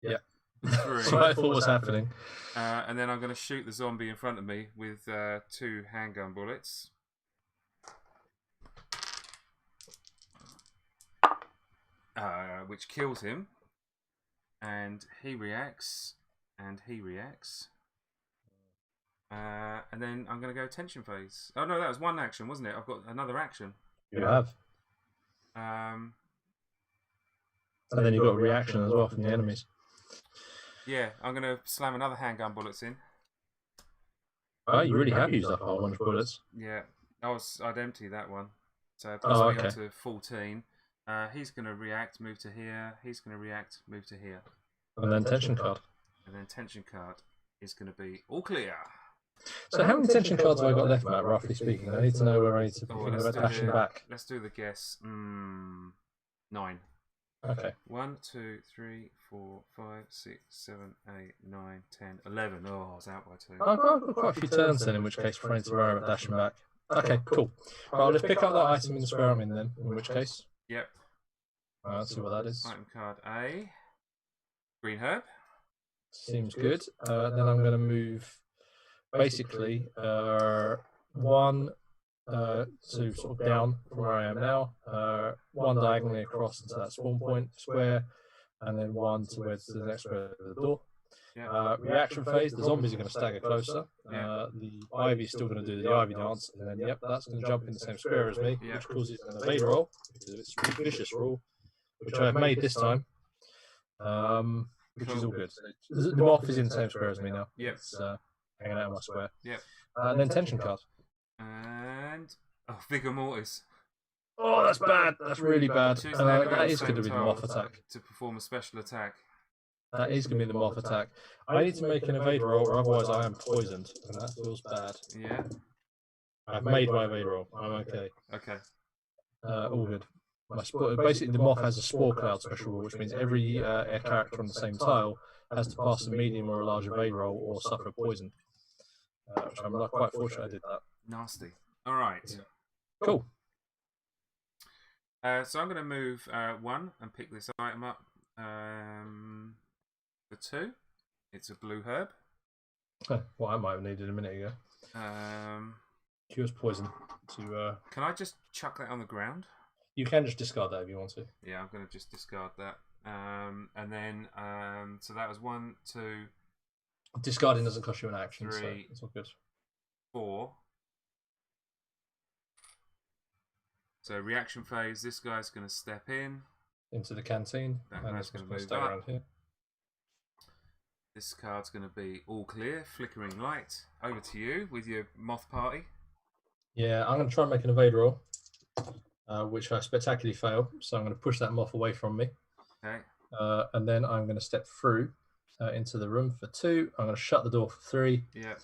Yeah. 3. So I thought was happening. And then I'm going to shoot the zombie in front of me with 2 handgun bullets. Which kills him. And he reacts. And he reacts. And then I'm going to go tension phase. Oh no, that was 1 action, wasn't it? I've got another action. You have. And then you've got a reaction as well from the enemies. Yeah, I'm going to slam another handgun bullets in. Oh, you really have used up a whole bunch of bullets. Yeah, I'd empty that one. So it puts me on to 14. He's going to react, move to here. He's going to react, move to here. And then tension card. And then tension card is going to be all clear. So how many tension cards have I got left, Matt, roughly speaking? I need to know where I need to think about dashing back. Let's do the guess. 9. Okay. 1, 2, 3, 4, 5, 6, 7, 8, 9, 10, 11. Oh, I was out by 2. I've got quite a few turns then, in which case I need to worry about dashing back. Okay, cool. Right, I'll just pick up that item in the square I'm in then, in which case. Yep. Let's see what that is. Item card A. Green herb. Seems good. Then I'm going to move basically 1 to sort of down from where I am now, 1 diagonally across into that spawn point square, and then 1 towards the next square of the door. Yeah. Reaction phase, the zombies are going to stagger closer. The ivy is still going to do the ivy dance, and then yep, that's going to jump in the same square as me, which causes an evade roll because of its vicious roll, which I've made this time. Which is all good. The moth is in the same square as me now. Yep. It's hanging out of my square. Yep. And then tension card. And vigor mortis. Oh, that's bad. That's really bad. That is going to be the moth attack. To perform a special attack. That is going to be the moth attack. I need to make an evade roll, or otherwise I am poisoned, and that feels bad. Yeah. I've made my evade roll. I'm okay. Okay. All good. Basically, the moth has a spore cloud special rule, which means every air character on the same tile has to pass a medium or a large evade roll or suffer poison. Which I'm quite fortunate I did that. Nasty. All right. Yeah. Cool. So I'm going to move 1 and pick this item up. For 2, it's a blue herb. Well, I might have needed a minute ago. Cures poison. Can I just chuck that on the ground? You can just discard that if you want to. Yeah, I'm going to just discard that. And then, so that was 1, 2, Discarding doesn't cost you an action, 3, so it's all good. 4. So reaction phase, this guy's going to step in. Into the canteen. That and guy's this going one's to stay move up. around here. This card's going to be all clear, flickering light. Over to you with your moth party. Yeah, I'm going to try and make an evade roll, which I spectacularly fail. So I'm going to push that moth away from me. Okay. And then I'm going to step through into the room for 2. I'm going to shut the door for 3. Yeah.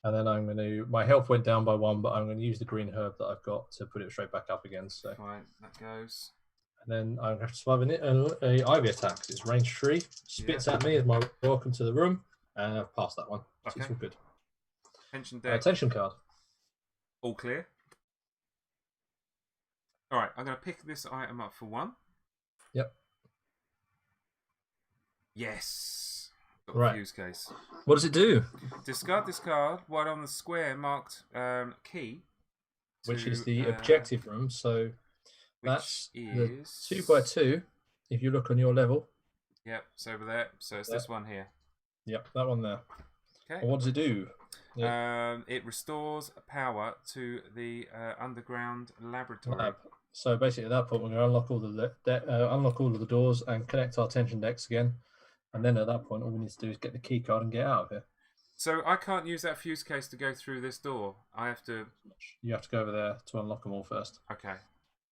And then I'm going to. My health went down by 1, but I'm going to use the green herb that I've got to put it straight back up again. So fine, that goes. And then I'm going to have to survive a ivy attack. It's range 3. Spits at me as my welcome to the room, and I've passed that one. So it's all good. Tension deck. Tension card. All clear. All right, I'm going to pick this item up for 1. Yep. Yes. Got Right. the fuse case. What does it do? Discard this card while on the square marked key. Which is the objective room. So that's the 2x2. If you look on your level. Yep, it's over there. So it's this one here. Yep, that one there. Okay. And what does it do? Yep. It restores power to the underground laboratory. So basically, at that point, we're going to unlock all of the doors and connect our tension decks again. And then at that point, all we need to do is get the key card and get out of here. So I can't use that fuse case to go through this door. I have to. You have to go over there to unlock them all first. Okay.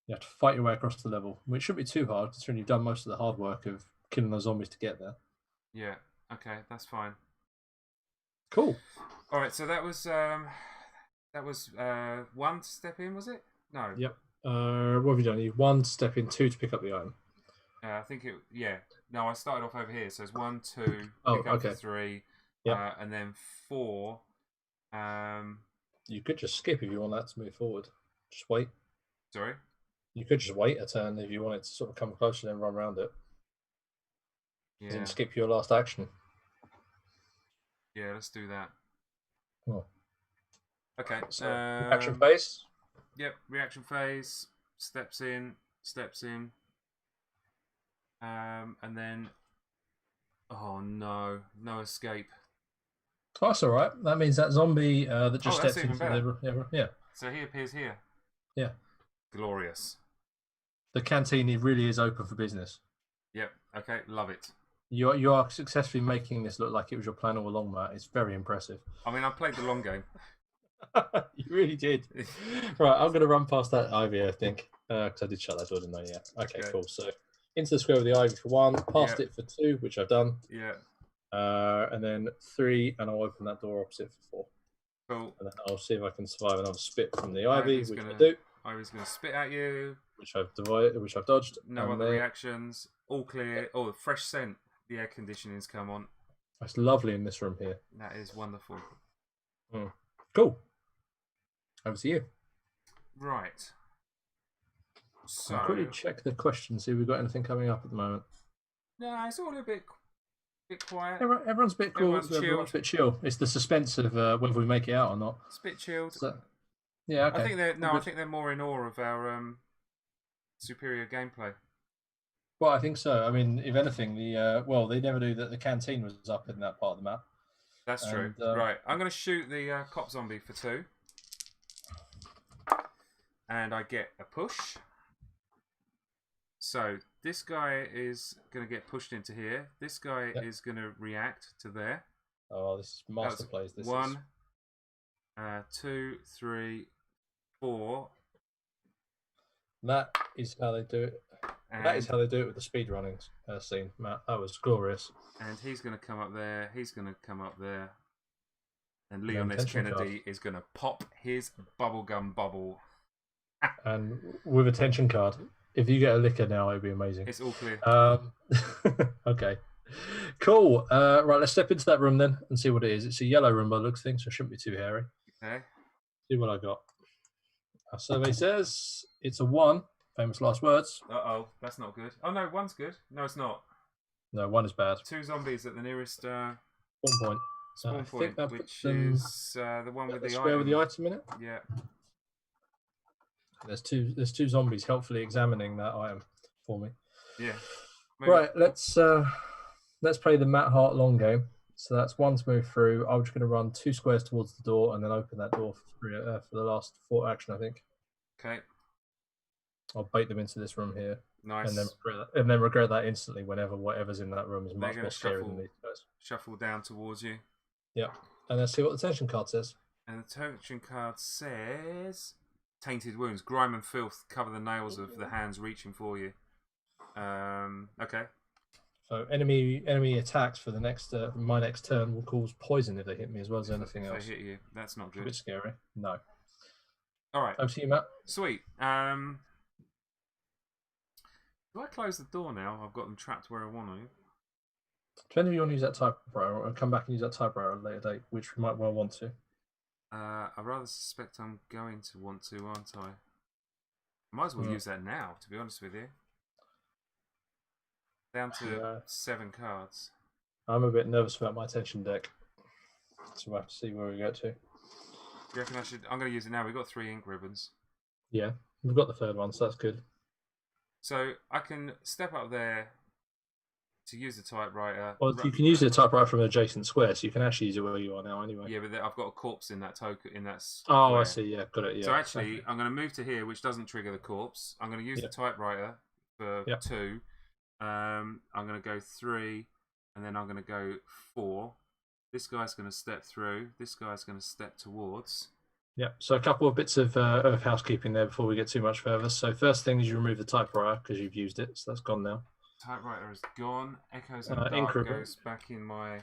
You have to fight your way across the level, which shouldn't be too hard, considering you've done most of the hard work of killing those zombies to get there. Yeah. Okay, that's fine. Cool. All right. So that was 1 step in, was it? No. Yep. What have you done? You've 1 step in, 2 to pick up the item. I think it. Yeah. No, I started off over here. So it's 1, 2, pick up okay. 3, Yep. and then 4. You could just skip if you want that to move forward. Just wait. Sorry. You could just wait a turn if you wanted to sort of come closer and run around it. Yeah. And skip your last action. Yeah, let's do that. Oh. Okay. So reaction phase. Yep. Reaction phase. Steps in. And then. Oh no! No escape. Oh, that's all right. That means that zombie that just stepped into better. Yeah. So he appears here. Yeah. Glorious. The canteen really is open for business. Yep. Okay. Love it. You are successfully making this look like it was your plan all along, Matt. It's very impressive. I mean, I played the long game. You really did. Right, I'm going to run past that ivy, I think, because I did shut that door, didn't I? Yeah. Okay, cool. So into the square with the ivy for 1, past it for 2, which I've done. Yeah. And then 3, and I'll open that door opposite for 4. Cool. And then I'll see if I can survive another spit from the ivy, which I do. Ivy's going to spit at you. Which I've dodged. No other reactions. All clear. Oh, the fresh scent. The air conditioning's come on. It's lovely in this room here. That is wonderful. Cool. Over to you. Right. So I'll quickly check the questions, see if we've got anything coming up at the moment. No, it's all a bit quiet. Everyone's a bit cool. Everyone's a bit chill. It's the suspense of whether we make it out or not. It's a bit chilled. So, yeah, okay. I think they're more in awe of our superior gameplay. Well, I think so. I mean, if anything, they never knew that the canteen was up in that part of the map. That's true. Right, I'm going to shoot the cop zombie for 2. And I get a push. So this guy is going to get pushed into here. This guy is going to react to there. Oh, this is master plays. This 1, 2, 3, 4. That is how they do it. And that is how they do it with the speedrunning scene, Matt. That was glorious. And he's going to come up there. He's going to come up there. And Leon S. Kennedy is going to pop his bubblegum bubble. And with a tension card. If you get a liquor now, it'd be amazing. It's all clear. Okay. Cool. Right, let's step into that room then and see what it is. It's a yellow room by the looks of things, so it shouldn't be too hairy. Okay. See what I got. Our survey says it's a 1. Famous last words. Uh-oh, that's not good. Oh, no, 1's good. No, it's not. No, 1 is bad. 2 zombies at the nearest spawn point. Spawn point, which is the one with the square item. with the item in it? Yeah. There's two zombies helpfully examining that item for me. Yeah. Maybe. Right, let's play the Matt Hart long game. So that's one to move through. I'm just going to run 2 squares towards the door and then open that door for the last 4 action, I think. Okay. I'll bait them into this room here. Nice. And then regret that instantly whenever whatever's in that room is much more scary than these guys. Shuffle down towards you. Yep. And let's see what the tension card says. And the tension card says... Tainted wounds. Grime and filth cover the nails of the hands reaching for you. Okay. So enemy attacks for the next my next turn will cause poison if they hit me as well as anything else. If they hit you, that's not good. A bit scary. No. All right. Over to you, Matt. Sweet. Do I close the door now? I've got them trapped where I want to. Depending if you want to use that typewriter or come back and use that typewriter at a later date, which we might well want to. I rather suspect I'm going to want to, aren't I? I might as well use that now, to be honest with you. Down to 7 cards. I'm a bit nervous about my tension deck. So we'll have to see where we get to. Do you reckon I should... I'm going to use it now. We've got 3 ink ribbons. Yeah, we've got the 3rd one, so that's good. So I can step up there to use the typewriter. Well, you can use the typewriter from an adjacent square, so you can actually use it where you are now anyway. Yeah, but I've got a corpse in that token in that square. Oh, I see. Yeah, got it. Yeah. So actually, I'm going to move to here, which doesn't trigger the corpse. I'm going to use the typewriter for 2. I'm going to go 3, and then I'm going to go 4. This guy's going to step through. This guy's going to step towards. Yeah. So a couple of bits of housekeeping there before we get too much further. So first thing is you remove the typewriter because you've used it, so that's gone now. Typewriter is gone. Echoes and Dark goes back in my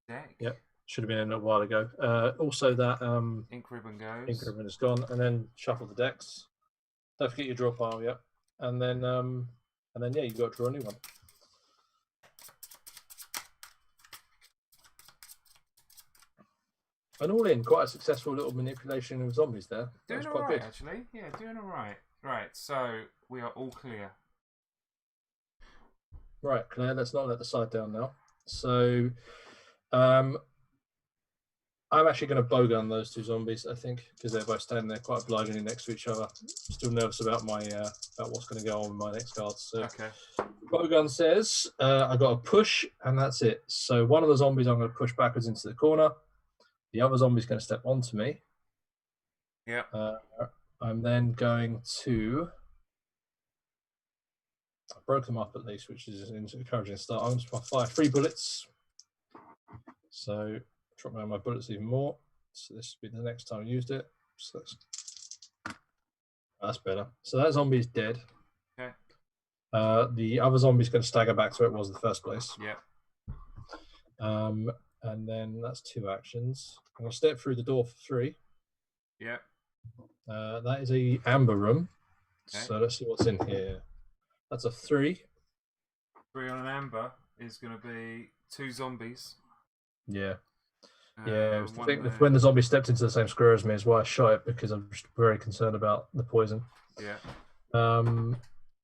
deck. Yep. Should have been in a while ago. Also that ink ribbon goes. Ink ribbon is gone, and then shuffle the decks. Don't forget your draw pile. Yep. And then yeah, you've got to draw a new one. And all in, quite a successful little manipulation of zombies there. Doing all right, actually. Yeah, doing all right. Right, so we are all clear. Right, Claire, let's not let the side down now. So, I'm actually going to bowgun those 2 zombies, I think, because they're both standing there quite obligingly next to each other. I'm still nervous about my about what's going to go on with my next cards. So, okay. Bowgun says I got a push, and that's it. So one of the zombies I'm going to push backwards into the corner. The other zombie's going to step onto me. Yeah. I'm then going to... I broke them up at least, which is an encouraging start. I'm just going to fire 3 bullets. So drop down my bullets even more. So this will be the next time I used it. So that's better. So that zombie's dead. Okay. The other zombie's going to stagger back to where it was in the first place. Yeah. And then that's 2 actions. I'm going to step through the door for 3. Yeah. That is a amber room. Okay. So let's see what's in here. That's a 3. 3 on an amber is going to be 2 zombies. Yeah. Yeah, I think when the zombie stepped into the same square as me is why I shot it, because I'm just very concerned about the poison. Yeah.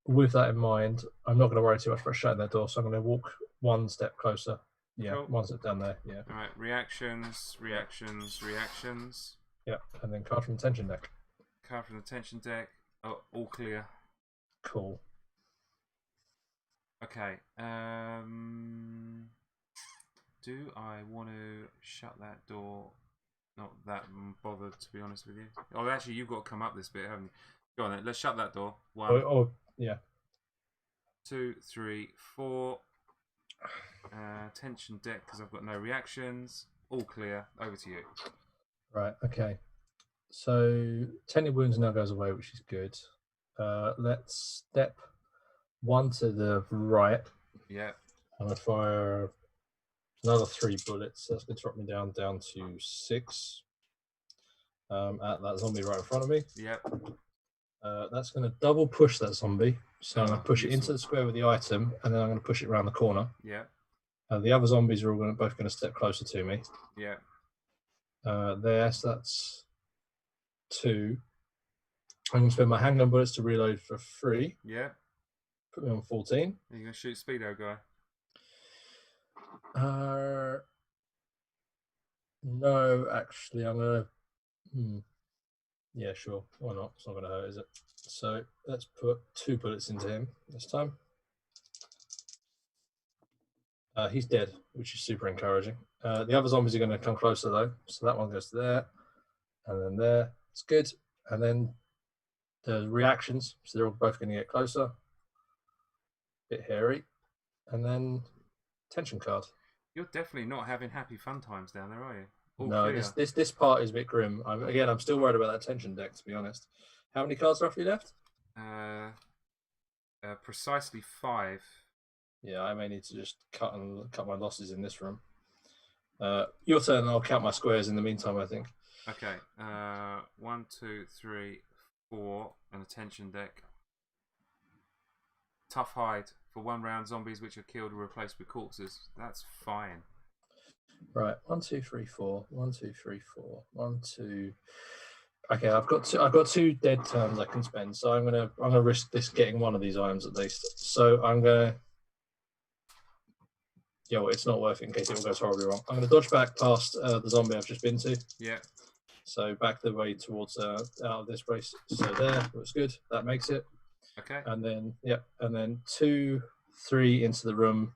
With that in mind, I'm not going to worry too much about shutting that door, so I'm going to walk 1 step closer. Yeah, cool. 1 step down there. Yeah. All right. Reactions. Yeah, and then card from the tension deck. Card from the tension deck. Oh, all clear. Cool. Okay. Do I want to shut that door? Not that bothered, to be honest with you. Oh, actually, you've got to come up this bit, haven't you? Go on then. Let's shut that door. 1. Yeah. 2, 3, 4. Tension deck because I've got no reactions. All clear. Over to you. Right. Okay. So Tainted Wounds now goes away, which is good. Let's step 1 to the right. Yeah. I'm gonna fire another 3 bullets. That's going to drop me down to 6. At that zombie right in front of me. Yep. That's going to double push that zombie. So I'm going to push it into the square with the item, and then I'm going to push it around the corner. Yeah. The other zombies are all both going to step closer to me. Yeah. There, so that's 2. I'm going to spend my handgun bullets to reload for 3. Yeah. Put me on 14. Are you going to shoot Speedo guy? No, actually, I'm going to... Yeah, sure. Why not? It's not going to hurt, is it? So let's put 2 bullets into him this time. He's dead, which is super encouraging. The other zombies are going to come closer, though. So that one goes to there, and then there. It's good. And then the reactions. So they're all both going to get closer. Bit hairy. And then tension card. You're definitely not having happy fun times down there, are you? All No, clear. this part is a bit grim. I'm still worried about that tension deck, to be honest. How many cards roughly left? Precisely 5. Yeah, I may need to just cut my losses in this room. Your turn. I'll count my squares in the meantime, I think. Okay. 1, 2, 3, 4, and a tension deck. Tough hide for 1 round. Zombies which are killed are replaced with corpses. That's fine. Right. 1, 2, 3, 4. 1, 2, 3, 4. 1, 2. Okay, I've got 2 dead turns I can spend, so I'm gonna risk this getting one of these items at least. So I'm gonna. Yeah, well, it's not worth it in case it all goes horribly wrong. I'm gonna dodge back past the zombie I've just been to. Yeah. So back the way towards out of this place. So there, looks good. That makes it. Okay. And then and then 2, 3 into the room,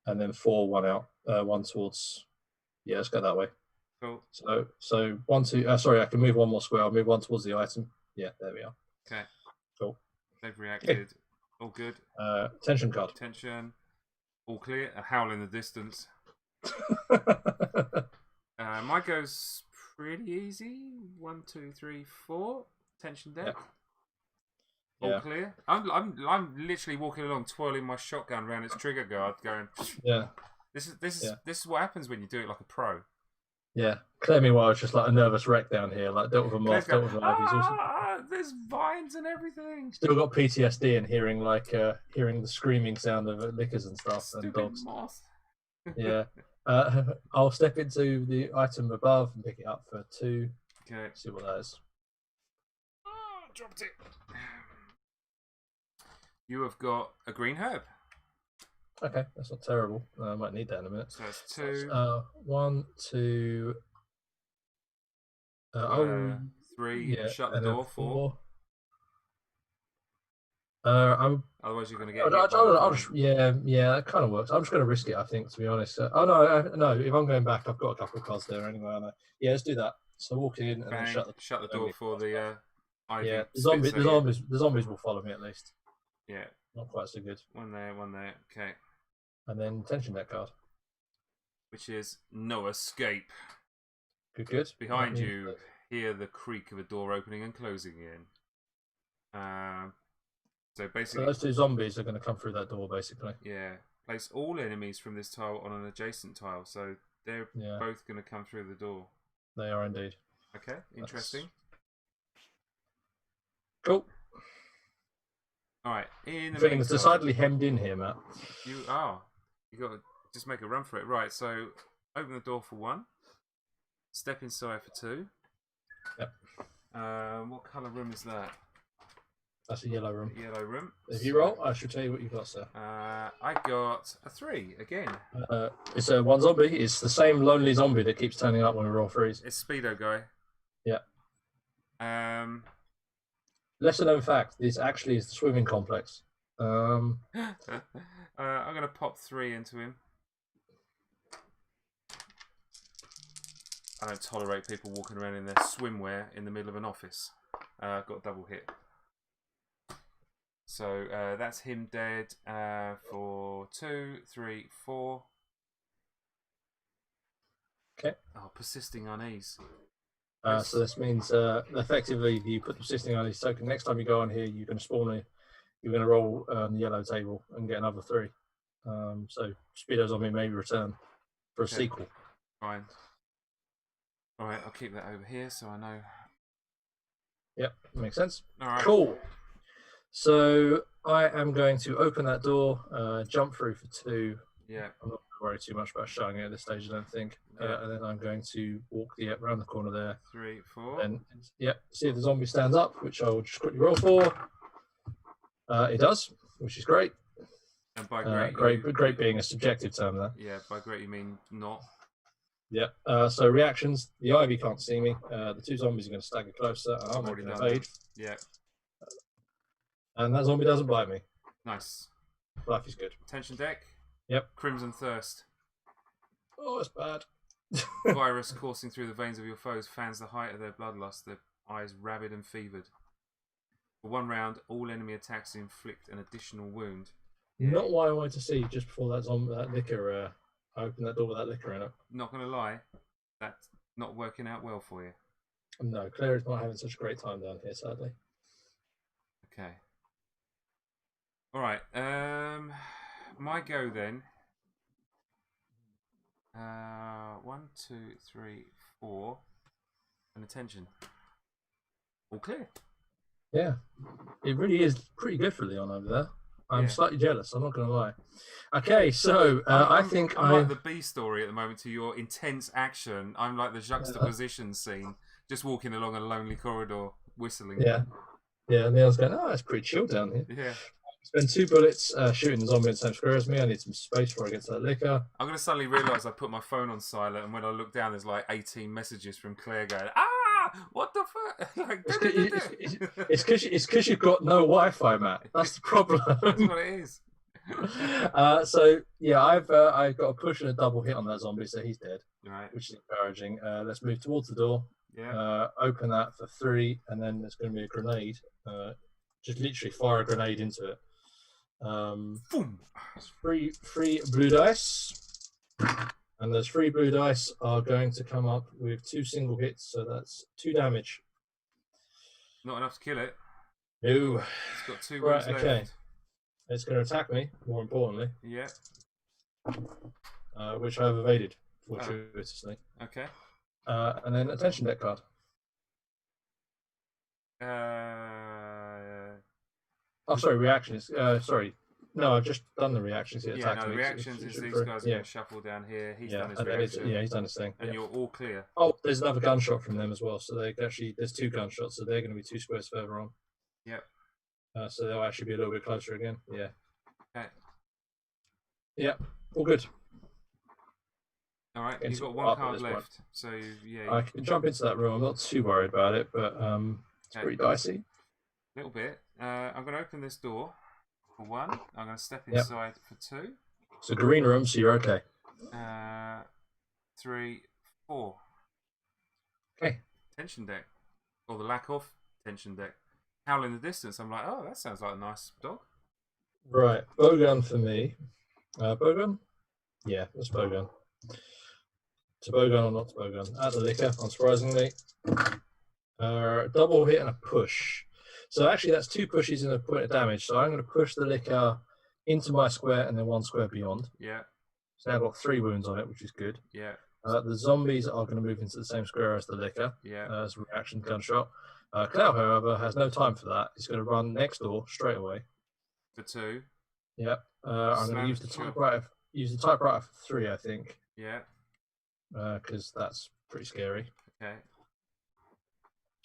and then 4, 1 out. 1 towards. Yeah, let's go that way. Cool. So 1, 2. Sorry, I can move 1 more square. I'll move 1 towards the item. Yeah, there we are. Okay. Cool. They've reacted. Okay. All good. Tension card. Tension. All clear. A howl in the distance. Mine goes pretty easy. 1, 2, 3, 4. Tension deck. All clear. I'm literally walking along, twirling my shotgun around its trigger guard, going. Yeah. This is what happens when you do it like a pro. Yeah. Claire, meanwhile, it's just like a nervous wreck down here. Like dealt with a moth, dealt with a moth. There's vines and everything. Still got PTSD and hearing the screaming sound of lickers and stuff. Stupid and dogs. Moth. Yeah. I'll step into the item above and pick it up for 2. Okay. See what that is. Oh, dropped it. You have got a green herb. Okay, that's not terrible. I might need that in a minute. So that's 2. 1, 2. 3. Yeah, Shut the door. 4. Otherwise, you're going to get. Yeah, that kind of works. I'm just going to risk it, I think, to be honest. No. If I'm going back, I've got a couple of cards there anyway. Yeah, let's do that. So walk in and then shut the door for the. Ivy. Yeah, the zombies will follow me at least. Yeah. Not quite so good. One there. Okay. And then tension deck card. Which is no escape. Good. Behind you, hear the creak of a door opening and closing in. So basically, those 2 zombies are going to come through that door, basically. Yeah. Place all enemies from this tile on an adjacent tile, so they're both going to come through the door. They are indeed. Okay, interesting. Cool. All right. In the feeling decidedly hemmed in here, Matt. You got to just make a run for it. Right. So open the door for 1. Step inside for 2. Yep. What colour room is that? That's a yellow room. Yellow room. If you roll, I should tell you what you've got, sir. I got a 3 again. It's a 1 zombie. It's the same lonely zombie that keeps turning up when we roll 3s. It's Speedo guy. Yeah. Lesser known fact: this actually is the swimming complex. I'm going to pop 3 into him. I don't tolerate people walking around in their swimwear in the middle of an office. Got a double hit. So that's him dead for 2, 3, 4. Okay. Oh, persisting unease. So this means effectively you put the persisting unease token. Next time you go on here, you're going to spawn you're going to roll on the yellow table and get another 3. So Speedo Zombie may return for a sequel. Fine. All right, I'll keep that over here so I know. Yep, makes sense. All right. Cool. So I am going to open that door, jump through for 2. Yeah. I'm not going to worry too much about showing it at this stage, I don't think. And then I'm going to walk around the corner there. 3, 4. And see if the zombie stands up, which I'll just quickly roll for. It does, which is great. And by great, great being a subjective term there. Yeah, by great you mean not. Yep. So reactions. The Ivy can't see me. The two zombies are going to stagger closer. And I'm already going to done evade. that. Yeah. And that zombie doesn't bite me. Nice. Life is good. Tension deck. Yep. Crimson Thirst. Oh, it's bad. Virus coursing through the veins of your foes fans the height of their bloodlust, their eyes rabid and fevered. For 1 round, all enemy attacks inflict an additional wound. Yeah. Not what I wanted to see just before that liquor. I opened that door with that liquor in it. Not going to lie, that's not working out well for you. No, Claire is not having such a great time down here, sadly. Okay. All right. My go then. 1, 2, 3, 4, and attention. All clear. Yeah, it really is pretty good for Leon over there. I'm slightly jealous. I'm not going to lie. Okay, so I think I'm like the B story at the moment to your intense action. I'm like the juxtaposition scene, just walking along a lonely corridor, whistling. Yeah, Leon's going, oh, it's pretty chill down here. Yeah. Spend 2 bullets shooting the zombie in the same square as me. I need some space before I get to that liquor. I'm going to suddenly realise I put my phone on silent, and when I look down, there's like 18 messages from Claire going, what the fuck? Like, it's because you've got no Wi-Fi, Matt. That's the problem. That's what it is. So yeah, I've got a push and a double hit on that zombie, so he's dead, right, which is encouraging. Let's move towards the door. Yeah. Open that for 3, and then there's going to be a grenade. Just literally fire a grenade into it. Boom. 3 blue dice, and those 3 blue dice are going to come up with 2 single hits, so that's 2 damage. Not enough to kill it. No. It's got 2 wounds left. Okay. It's going to attack me, more importantly. Yeah. Which I've evaded, fortuitously. Okay. And then attention deck card. Oh, sorry, reactions. Sorry. No, I've just done the reactions. The reactions is these guys are going to shuffle down here. He's done his reaction. He's done his thing. And you're all clear. Oh, there's another gunshot from them as well. So there's 2 gunshots, so they're going to be 2 squares further on. Yep. So they'll actually be a little bit closer again. Yeah. Okay. Yeah, all good. All right, you've got 1 card left. So, yeah. I can jump into that room. I'm not too worried about it, but it's pretty dicey. A little bit. I'm going to open this door for 1. I'm going to step inside for 2. It's a green room, so you're okay. 3, 4. Okay. Tension deck. Or the lack of tension deck. Howl in the distance. I'm like, oh, that sounds like a nice dog. Right. Bowgun for me. Bowgun? Yeah, that's bowgun. To bowgun or not to bowgun? At the liquor, unsurprisingly. Double hit and a push. So actually that's 2 pushes and a point of damage. So I'm going to push the liquor into my square and then 1 square beyond. Yeah. So now I've got 3 wounds on it, which is good. Yeah. The zombies are going to move into the same square as the liquor. Yeah. As a reaction gunshot. Cloud, however, has no time for that. He's going to run next door straight away. For 2. Yep. I'm going to use the typewriter. Use the typewriter for 3, I think. Yeah. Because that's pretty scary. Okay.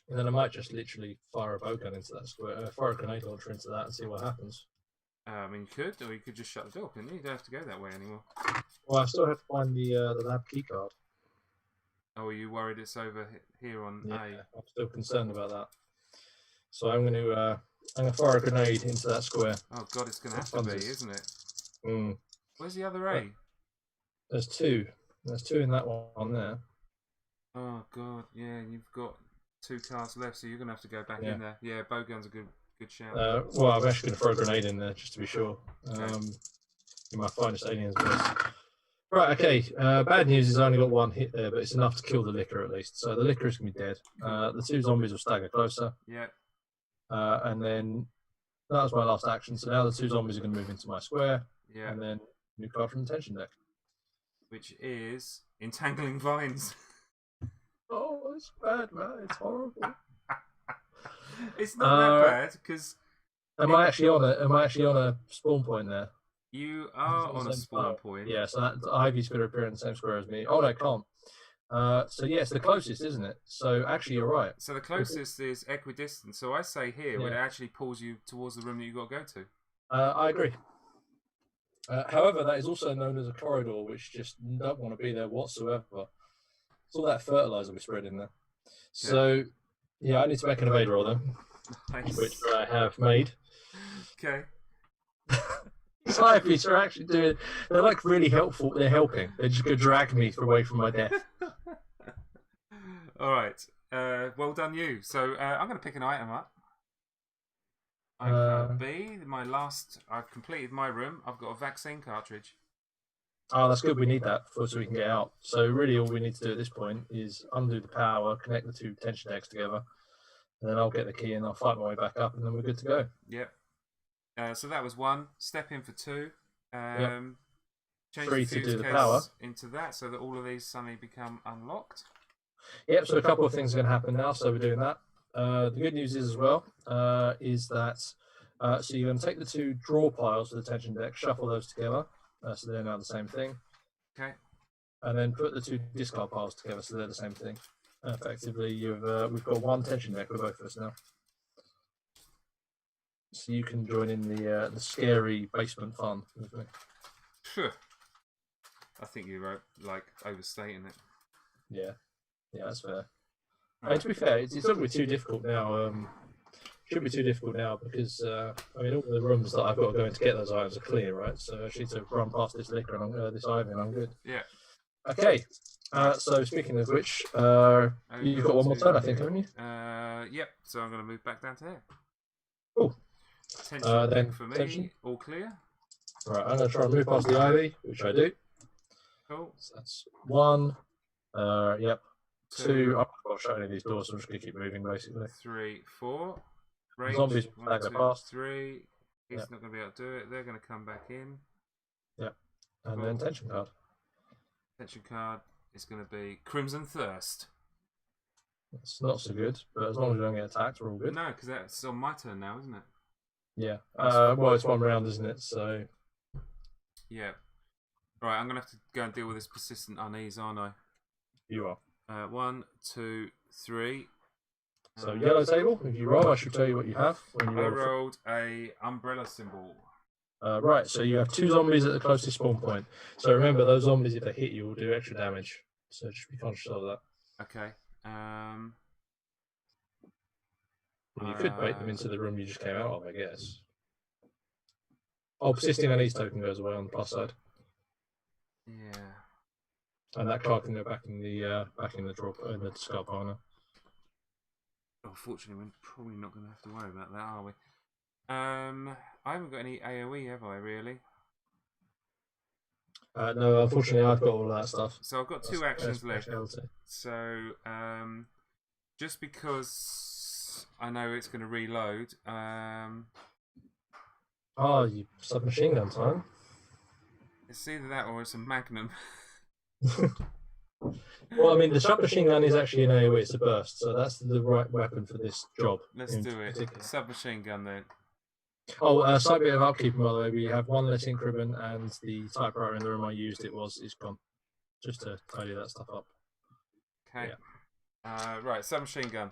And then I might just literally fire a bowgun into that square, fire a grenade launcher into that, and see what happens. I mean, you could, or you could just shut the door, couldn't you? You don't have to go that way anymore. Well, I still have to find the lab key card. Oh, are you worried it's over here on A? I'm still concerned about that. So I'm going to fire a grenade into that square. Oh God, it's going to have to be, isn't it? Mm. Where's the other A? There's 2. There's 2 in that one there. Oh God, yeah, you've got 2 cards left, so you're going to have to go back in there. Yeah, bowgun's a good shout. Well, I'm actually going to throw a grenade in there just to be sure. In my finest alien's voice. Right, okay. Bad news is I only got 1 hit there, but it's enough to kill the liquor at least. So the liquor is going to be dead. The 2 zombies will stagger closer. Yeah. And then that was my last action. So now the 2 zombies are going to move into my square. Yeah. And then new card from the tension deck. Which is Entangling Vines. Oh, it's bad, man. It's horrible. It's not that bad because. Am I actually on a spawn point there? You are on a spawn point. Yeah, so that Ivy's going to appear in the same square as me. Oh no, it can't. So yeah, it's the closest, isn't it? So actually, you're right. So the closest is equidistant. So I say here, when it actually pulls you towards the room that you've got to go to. I agree. However, that is also known as a corridor, which just don't want to be there whatsoever. It's all that fertilizer we spread in there. So, yeah, I need to make an evade roll then, which I have made. Okay. These Ivies are actually doing. They're like really helpful. They're helping. They're just going to drag me away from my death. All right. Well done, you. So I'm going to pick an item up. Item B. I've completed my room. I've got a vaccine cartridge. Oh, that's good. We need that so we can get out. So really, all we need to do at this point is undo the power, connect the two tension decks together, and then I'll get the key and I'll fight my way back up, and then we're good to go. Yep. So that was 1. Step in for 2. Change 3 the fuse to do the case power into that so that all of these suddenly become unlocked. Yep. So a couple of things are going to happen now. So we're doing that. The good news is as well is that so you're going to take the 2 draw piles of the tension deck, shuffle those together, so they're now the same thing. Okay. And then put the 2 discard piles together, so they're the same thing. Effectively, we've got 1 tension deck with both of us now. So you can join in the scary basement fun with me. Sure. I think you're overstating it. Yeah, that's fair. Right. And to be fair, it's not going to be too difficult now. Shouldn't be too difficult now because all the rooms that I've got to go in to get those items are clear, right? So I just need to run past this liquor and this ivy, and I'm good. Yeah. Okay. So speaking of which, you've got one more turn, I think, haven't you? Yep. So I'm going to move back down to here. Cool. Then for me, tension. All clear. Right, I'm going to try and move past the ivy, which I do. Cool. So that's 1. Yep. 2. I'm not showing any of these doors, so I'm just going to keep moving, basically. 3, 4. Range. Zombies 1, 2, past. 3. He's not going to be able to do it. They're going to come back in. Yep. And then tension card. Tension card is going to be Crimson Thirst. It's not so good, but as long as you don't get attacked, we're all good. No, because that's on my turn now, isn't it? Yeah. Well, it's 1 round, isn't it? So. Yeah. Right, I'm going to have to go and deal with this persistent unease, aren't I? You are. 1, 2, 3. So yellow table. If you roll, I should tell you what you have. I rolled a umbrella symbol. Right, so you have 2 zombies at the closest spawn point. So remember, those zombies, if they hit you, will do extra damage. So just be conscious of that. Okay. You could bait them into the room you just came out of, I guess. Oh, persisting unease token goes away on the plus side. Yeah. And that card can go back in the drop in the discard pile now. Unfortunately, we're probably not going to have to worry about that, are we? I haven't got any AoE, have I, really? No, unfortunately, I've got all of that stuff. So I've got 2 actions left. So, just because I know it's going to reload... Oh, you submachine gun time. It's either that or it's a magnum. Well, I mean, the submachine gun is actually an AoE, it's a burst, so that's the right weapon for this job. Let's do it. Submachine gun then. Oh, slight bit of upkeep, by the way. We have 1 less ink ribbon, and the typewriter in the room I used is gone. Just to tidy that stuff up. Okay. Yeah. Right, submachine gun.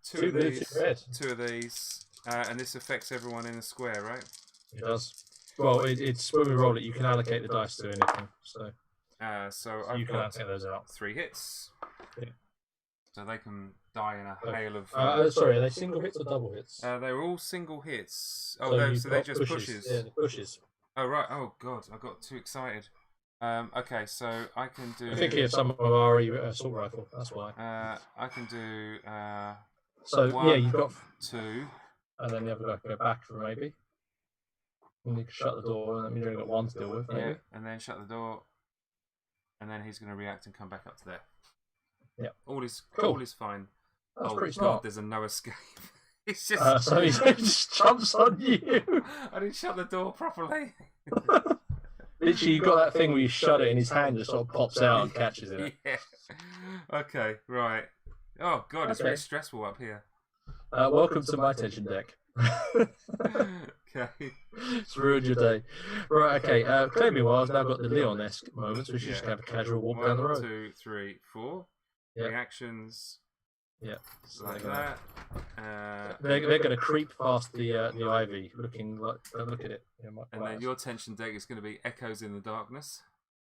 2 of blue, these. 2 of these. And this affects everyone in the square, right? It does. Well, it's when we roll it, you can allocate the dice to anything. So I've you can allocate those out. 3 hits. Yeah. So they can die in a hail of... sorry, are they single hits or double hits? They're all single hits. Oh, so they're just pushes. Yeah, the pushes. Oh, right. Oh, God. I got too excited. Okay, so I can do... I think you have some of our assault rifle, that's why. I can do... so, 1, yeah, you've got... 2... And then the other guy can go back for maybe. And you can shut the door, and that means you've only got 1 to deal with, maybe. Yeah, and then shut the door. And then he's going to react and come back up to there. Yeah. All is fine. That's pretty God, smart. there's a no escape. It's just... so he just jumps on you. I didn't shut the door properly. Literally, you got that thing where you shut it and his hand just sort of pops out and catches it. Yeah. Okay, right. Oh, God, it's really stressful up here. Welcome to my tension deck. Okay. It's ruined your day. Right, okay. Claire, meanwhile, has now got the Leon-esque moments, which you just have a casual walk down the road. 1, 2, 3, 4. Yep. Reactions. Yeah. Like that. They're going to creep past the ivy, looking like... look at it. Yeah, and then your tension deck is going to be Echoes in the Darkness.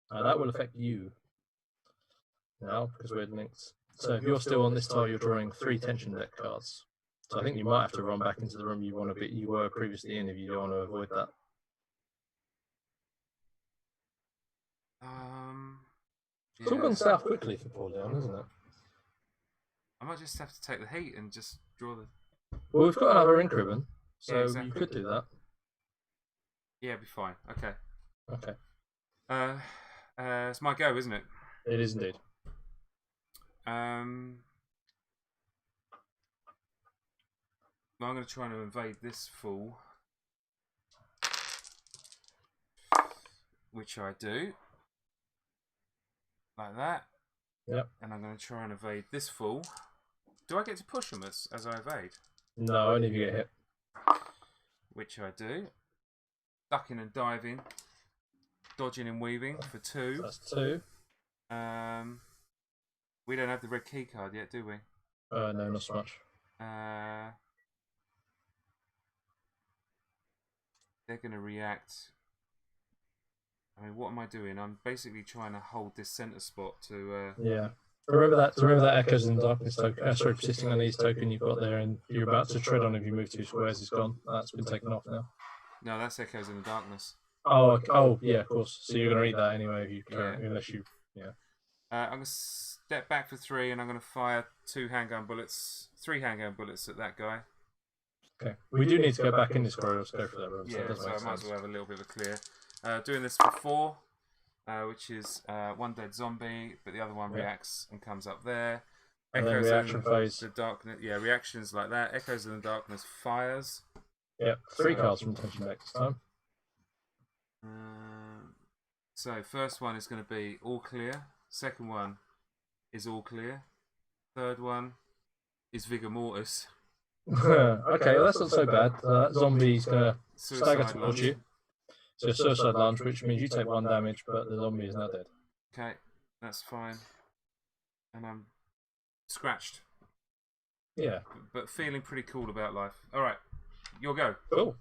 That will affect you. now because we're linked. So if you're still on this tile, you're drawing 3 tension deck cards. So I think you might have to run back into the room you were previously in if you don't want to avoid that. It's all gone south quickly for Paul Leon, isn't it? I might just have to take the heat and just draw the. Well, we've got another ink ribbon, so exactly. You could do that. Yeah, it'd be fine. Okay. Okay. It's my go, isn't it? It is indeed. I'm going to try and invade this fool, which I do, like that. Yep. And I'm going to try and evade this fool. Do I get to push him as I evade? No, only if you get hit. Which I do. Ducking and diving, dodging and weaving for 2. That's 2. We don't have the red key card yet, do we? No, not so much. They're going to react. I mean, what am I doing? I'm basically trying to hold this center spot to. Yeah. Remember that Echoes in the Darkness token. Sorry, persisting unease token you've got there, and you're about to tread on if you move 2 squares. It's gone. That's been taken off now. No, that's Echoes in the Darkness. Oh, yeah, of course. So you're going to eat that anyway if you can, unless you, yeah. I'm going to step back for 3, and I'm going to fire 3 handgun bullets at that guy. Okay. We do need to go back in this corridor to go for that room. Yeah, so I might as well have a little bit of a clear. Doing this for 4, which is 1 dead zombie, but the other one reacts and comes up there. And then reaction phase. The darkness, reactions like that. Echoes in the Darkness fires. Yep, 3 cards from tension deck this time. So first one is going to be all clear. Second one is all clear. Third one is Vigor Mortis. Okay, well, that's not so bad. Zombie's going to stagger towards you. So suicide lunge, which means you take 1 damage, but the zombie is now dead. Okay, that's fine. And I'm scratched. Yeah. But feeling pretty cool about life. All right, your go. Cool.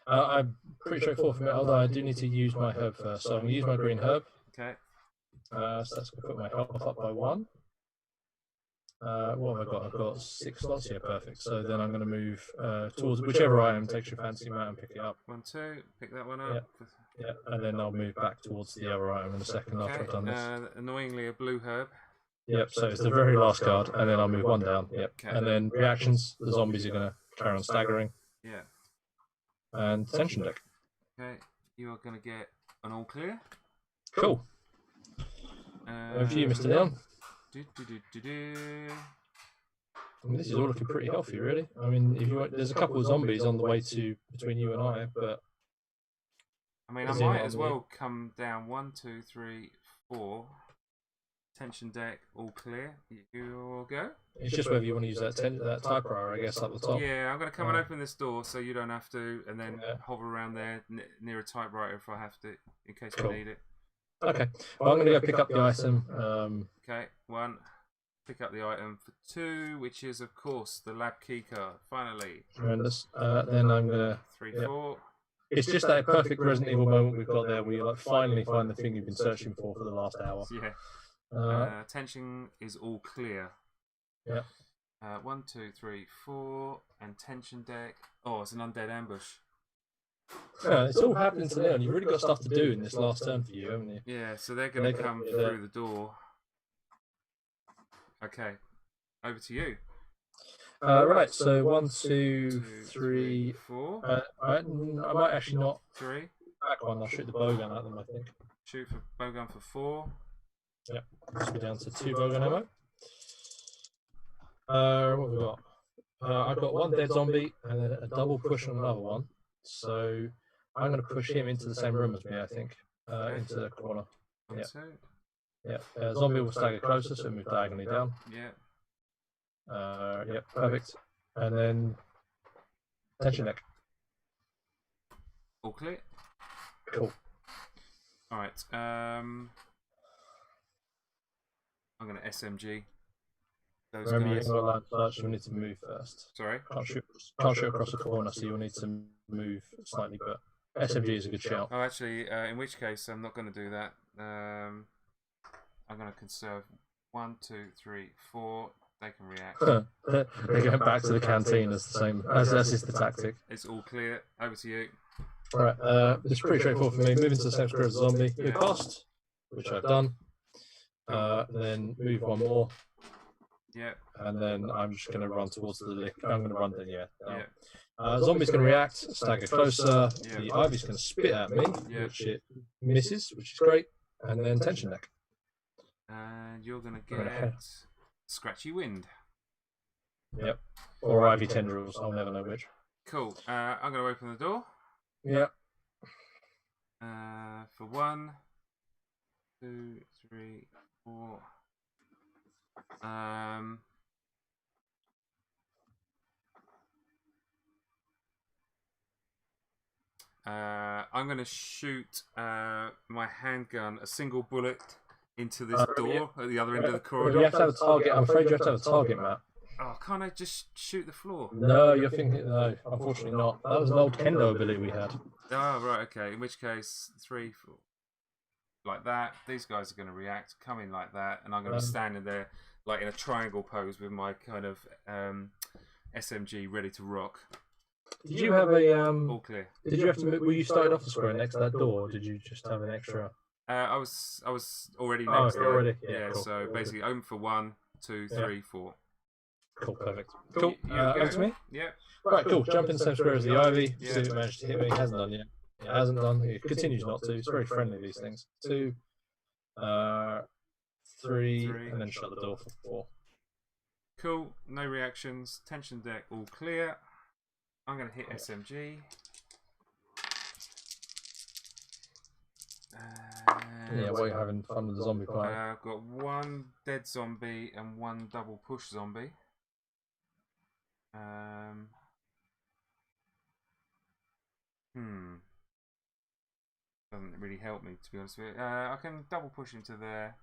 I'm pretty straightforward for me, although I do need to use my herb first. So I'm going to use my green herb. Okay. So that's going to put my health up by 1. What have I got? I've got 6 slots here, perfect. So then I'm going to move towards whichever item takes your fancy amount and pick it up. 1, 2, pick that one up. Yeah, and then I'll move back towards the other item in a second after I've done this. Annoyingly, a blue herb. Yep, so it's the very last card, and then I'll move 1 down. Yep, okay. And then reactions, the zombies are going to carry on staggering. Yeah. And tension deck. Okay, you are going to get an all clear. Cool. Over to you, Mr. Leon. I mean, this is all looking pretty healthy, really. I mean, if you want, there's a couple of zombies on the way to between you and I, but I mean, I might as well come down 1, 2, 3, 4. Tension deck, all clear. You all go. It's just whether you want to use that typewriter, I guess, up the top. Yeah, I'm going to come and open this door so you don't have to, and then hover around there near a typewriter if I have to, in case I need it. Okay. Well, I'm going to go pick up the item. Okay, 1. Pick up the item for 2, which is, of course, the lab key card. Finally. Tremendous. Then I'm going to... 3, 4. It's just that perfect Resident Evil moment we've got there where you finally find the thing you've been searching for the last hour. Yeah. Tension is all clear. Yeah. 1, 2, 3, 4, and tension deck. Oh, it's an undead ambush. Yeah, it's all happening to Leon. You've really got stuff to do in this last turn for you, haven't you? Yeah, so they're going to come through the door. Okay, over to you. Right, so 1, 2, 3, 4. I might actually not 3. Back one. I'll shoot the bowgun at them, I think. Shoot for bowgun for 4. Yep, let's be down to 2 bowgun ammo. What have we got? I've got 1 dead zombie and then a double push on another one. So I'm going to push him into the same room as me, I think, into the corner. Yeah. Yeah. Zombie will stagger closer, so move diagonally down. Yeah. Yep, perfect. And then tension deck. All clear. Cool. All right. I'm going to SMG. Those Remember, guys. you've got line search, you'll need to move first. Sorry? Can't shoot across the corner, so you'll need to move slightly, but SMG is a good shout. Oh, actually, in which case, I'm not going to do that. I'm going to conserve 1, 2, 3, 4. They can react. They go back to the canteen as the same. As is the tactic. It's all clear. Over to you. Right. It's pretty straightforward for me. Moving to the same square as the zombie. You cast, which I've done. Then move one more. Yeah. And then I'm just going to run towards the lick. I'm going to run then, Zombie's going to react, stagger closer. The Ivy's going to spit at me, which it misses, which is great. And then tension deck. And you're going to get Scratchy Wind. Yep. Or Ivy Tendrils. I'll never know which. Cool. I'm going to open the door. Yep. For 1, 2, 3, 4. I'm going to shoot my handgun, a single bullet, into this door at the other end of the corridor. You have to have a target. I'm afraid you have to have a target, Matt. Oh, can't I just shoot the floor? No, you're thinking... No, unfortunately not. That was an old kendo ability we had. Oh, right, okay. In which case, 3, 4... Like that. These guys are going to react, come in like that, and I'm going to be standing there like in a triangle pose with my kind of SMG ready to rock. Did you have a... All clear. Did you have to... Were you started off the square next to that door, or did you just have an extra... I was already next to it. Already? Yeah, cool. So basically open for 1, 2, 3, 4. Cool, perfect. Cool. Over to me? Yeah. Right, cool. Jump in the same square as the Ivy. See if it managed to hit me. It hasn't done yet. It hasn't done. It continues not to. It's very friendly, these things. 2, 3, and then shut the door for 4. Cool. No reactions. Tension deck all clear. I'm going to hit SMG. What are you having fun with the zombie party? I've got 1 dead zombie and 1 double push zombie. Doesn't really help me, to be honest with you. I can double push into there.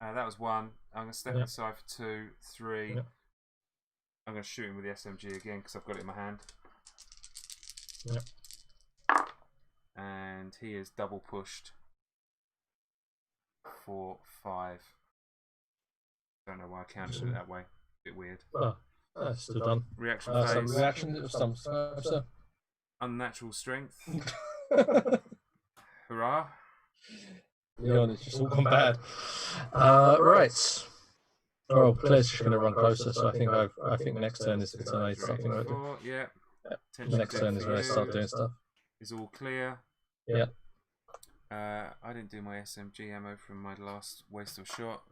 That was 1. I'm going to step inside for 2, 3. I'm going to shoot him with the SMG again because I've got it in my hand. And he is double pushed for 5. Don't know why I counted it that way. Bit weird. Still done. Reaction Some phase. reaction. Some sir. Unnatural strength. Hurrah. Leon, it's just all gone bad. Right. Oh, Claire's just going to run closer, so I think the next turn is the turn I think. Yeah. The next turn is when I start doing stuff. Is all clear. Yeah. I didn't do my SMG ammo from my last waste of shot.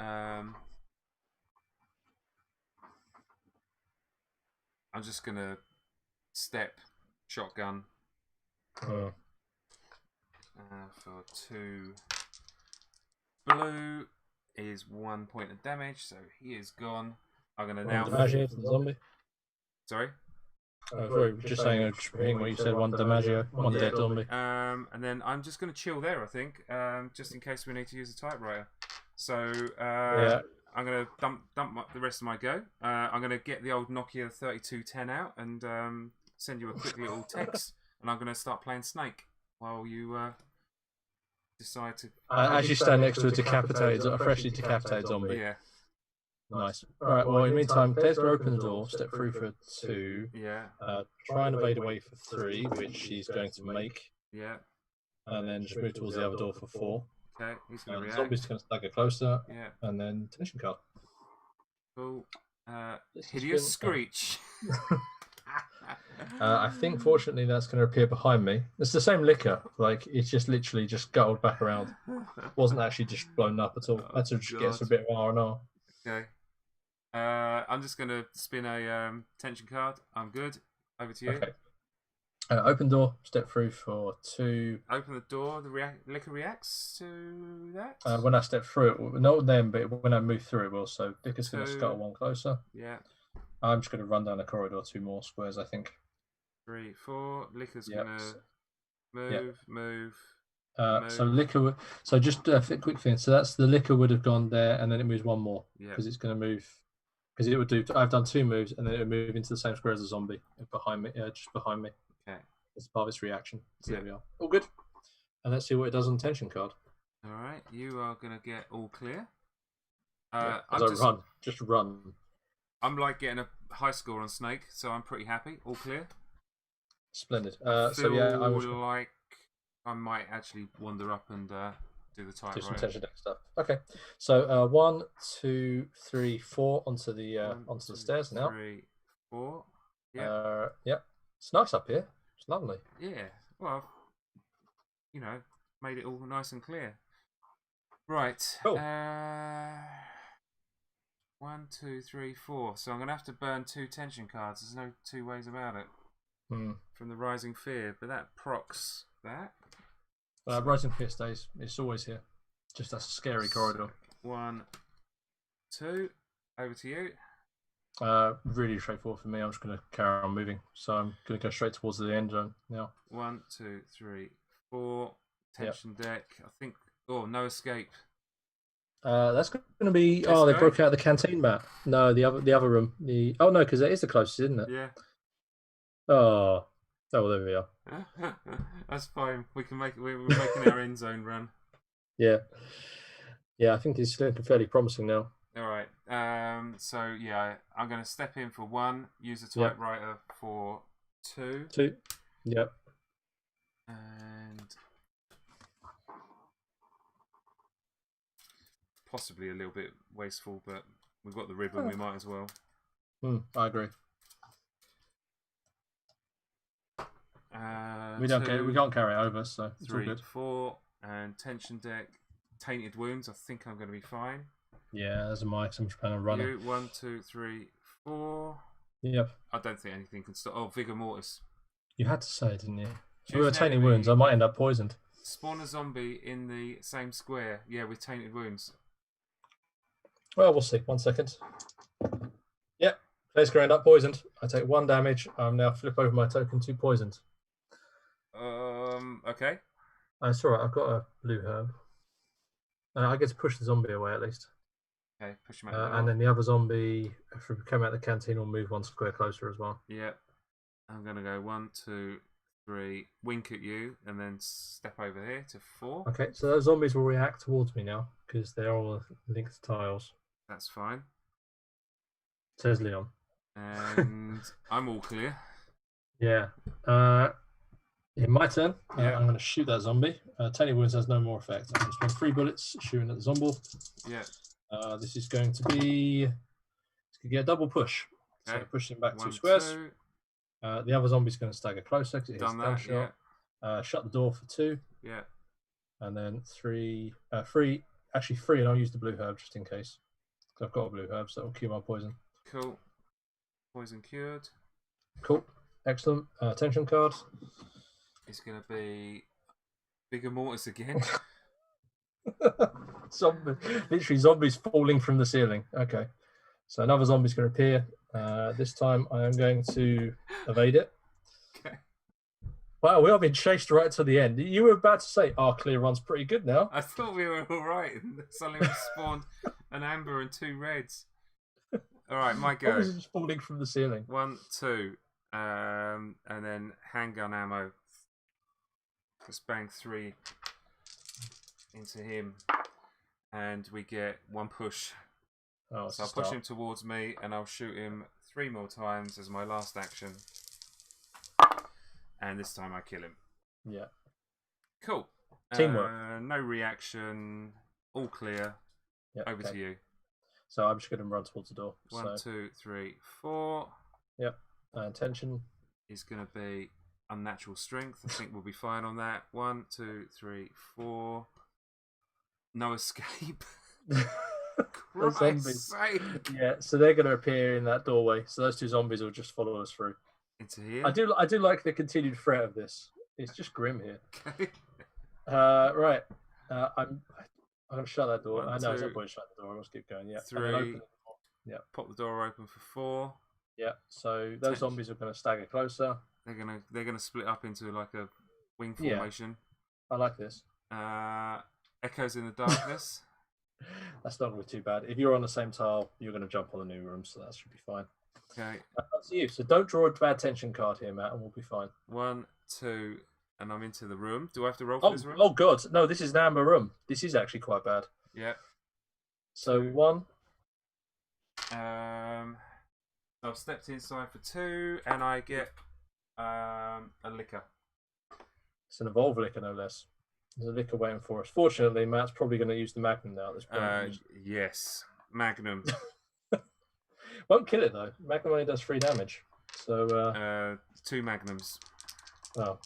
I'm just gonna step shotgun for 2. Blue is 1 point of damage, so he is gone. I'm gonna now. Damage to the zombie. Sorry. Sorry, just saying, repeating what you said. 1 DiMaggio, 1 dead zombie. And then I'm just going to chill there, I think, just in case we need to use a typewriter. So I'm going to dump the rest of my go. I'm going to get the old Nokia 3210 out and send you a quick little text, and I'm going to start playing Snake while you decide to. As you stand next to a freshly decapitated zombie. Yeah. Nice. Alright, well, in the meantime, Claire's going to open the door, step through for 2. Yeah. Try and evade away for 3, which she's going to make. Yeah. And then just move towards the other door for 4. Okay, he's going to react. Zombie's going to stagger closer. Yeah. And then tension card. Cool. Hideous Screech. I think, fortunately, that's going to appear behind me. It's the same liquor. Like, it's just literally just guttled back around. Wasn't actually just blown up at all. That's just gets a bit of R&R. Okay. I'm just going to spin a tension card. I'm good. Over to you. Okay. Open door, step through for 2. Open the door, the liquor reacts to that? When I step through it, not then, but when I move through it will. So Liquor's going to scuttle 1 closer. Yeah. I'm just going to run down the corridor 2 more squares, I think. 3, 4. Liquor's going to move. So Liquor. So just a quick thing. So that's the Liquor would have gone there, and then it moves 1 more because it's going to move. Because it would do. I've done 2 moves, and then it would move into the same square as a zombie behind me. Just behind me. Okay. It's part of its reaction. So there we are. All good. And let's see what it does on the tension card. All right. You are going to get all clear. I'm just run. I'm like getting a high score on Snake, so I'm pretty happy. All clear. Splendid. I So yeah, I was like I might actually wander up and do the typewriter. do some tension deck stuff. Okay. So 1, 2, 3, 4 onto the stairs now. 3, 4. Yeah. Yep. It's nice up here. It's lovely. Yeah. Well, you know, made it all nice and clear. Right. Cool. 1, 2, 3, 4. So I'm gonna have to burn 2 tension cards. There's no 2 ways about it. From the Rising Fear, but that procs that. Rising Fear stays. It's always here. Just that's a scary corridor. 1, 2. Over to you. Really straightforward for me. I'm just going to carry on moving. So I'm going to go straight towards the end zone now. 1, 2, 3, 4. Tension deck. I think. Oh, no escape. That's going to be. They broke out the canteen map. No, the other room. No, because that is the closest, isn't it? Yeah. Oh, well, there we are. That's fine. We can make. We're making our end zone run. Yeah. I think it's looking fairly promising now. All right. So yeah, I'm going to step in for 1. Use a typewriter for 2. 2. Yep. And possibly a little bit wasteful, but we've got the ribbon. We might as well. I agree. We can't carry it over, so it's 3, all good. 4, and tension deck. Tainted wounds. I think I'm going to be fine. Yeah, those are my some plan on running. 1, 2, 3, 4. Yep. I don't think anything can stop. Oh, vigor mortis. You had to say, didn't you? If we were tainted wounds, I might end up poisoned. Spawn a zombie in the same square. Yeah, with tainted wounds. Well, we'll see. 1 second. Yep. Place going to end up poisoned. I take 1 damage. I'm now flip over my token to poisoned. Okay. It's all right. I've got a blue herb. I get to push the zombie away at least. Okay, push him out. And then the other zombie, if we come out the canteen, will move 1 square closer as well. Yeah. I'm going to go 1, 2, 3, wink at you, and then step over here to 4. Okay, so those zombies will react towards me now because they're all linked tiles. That's fine. Says Leon. And I'm all clear. Yeah. My turn. Yeah. I'm going to shoot that zombie. Tainted wounds has no more effect. I'm going to spend 3 bullets shooting at the zombie. Yeah. This is going to be. It's going to get a double push. Okay. So push him back 2 squares. 2. The other zombie's going to stagger closer because it hits the shot. Yeah. Shut the door for 2. Yeah. And then 3. 3. Actually 3, and I'll use the blue herb just in case. I've got a blue herb, so it'll cure my poison. Cool. Poison cured. Cool. Excellent. Tension card. It's going to be vigor mortis again. Literally zombies falling from the ceiling. Okay. So another zombie's going to appear. This time I am going to evade it. Okay. Wow, we are being chased right to the end. You were about to say, our clear run's pretty good now. I thought we were all right. And suddenly we spawned an amber and 2 reds. All right, my go. Zombies are just falling from the ceiling. 1, 2. And then handgun ammo. Just bang 3 into him. And we get 1 push. Oh, so I'll push him towards me and I'll shoot him 3 more times as my last action. And this time I kill him. Yeah. Cool. Teamwork. No reaction. All clear. Yep, Over to you. So I'm just going to run towards the door. 1, 2, 3, 4. Yep. Tension is going to be unnatural strength. I think we'll be fine on that. 1, 2, 3, 4. No escape. Zombies. Yeah, so they're going to appear in that doorway. So those 2 zombies will just follow us through. Into here. I do like the continued threat of this. It's just grim here. Okay. Right. I'm going to shut that door. 1, I know 2, it's not going to shut the door. Let's keep going. Yeah. 3. Yeah. Pop the door open for 4. Yeah. So those zombies are going to stagger closer. They're gonna split up into like a wing formation. I like this. Echoes in the darkness. That's not going to be too bad. If you're on the same tile, you're going to jump on the new room, so that should be fine. Okay. That's you. So don't draw a bad tension card here, Matt, and we'll be fine. 1, 2, and I'm into the room. Do I have to roll for this room? Oh God, no! This is an amber room. This is actually quite bad. Yeah. So 1, So I've stepped inside for 2, and I get a liquor. It's an evolve liquor, no less. There's a liquor waiting for us. Fortunately, Matt's probably going to use the Magnum now at this point. Yes, Magnum. Won't kill it though. Magnum only does 3 damage. So 2 Magnums. Oh,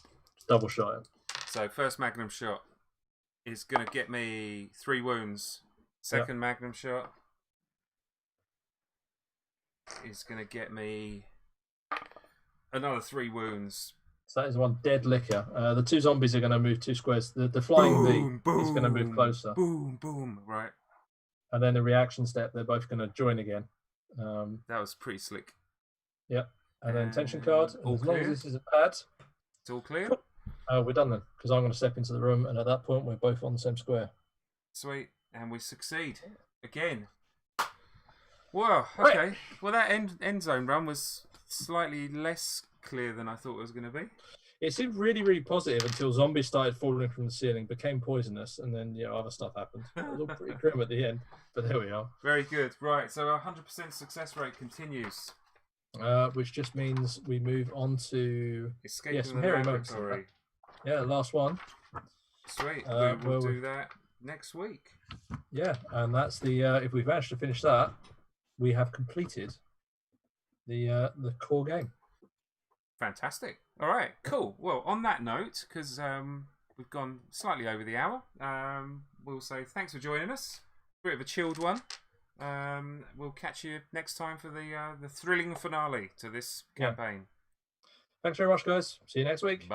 double shot it. So first Magnum shot is going to get me 3 wounds. Second Magnum shot is going to get me another 3 wounds. So that is one dead liquor. The 2 zombies are going to move 2 squares. The flying V is going to move closer. Boom, boom, right. And then the reaction step, they're both going to join again. That was pretty slick. Yep. And then tension card. And as long as this is a pad. It's all clear? We're done then, because I'm going to step into the room, and at that point, we're both on the same square. Sweet. And we succeed. Again. Whoa, okay. Right. Well, that end zone run was slightly less clear than I thought it was going to be. It seemed really, really positive until zombies started falling from the ceiling, became poisonous, and then other stuff happened. It was all pretty grim at the end, but there we are. Very good. Right, so our 100% success rate continues. Which just means we move on to escape some hairy moments. Yeah, last one. Sweet. We'll do that next week. Yeah, and that's the if we've managed to finish that, we have completed the core game. Fantastic. All right, cool. Well, on that note, because we've gone slightly over the hour, we'll say thanks for joining us. Bit of a chilled one. We'll catch you next time for the thrilling finale to this campaign. Thanks very much, guys. See you next week. Bye.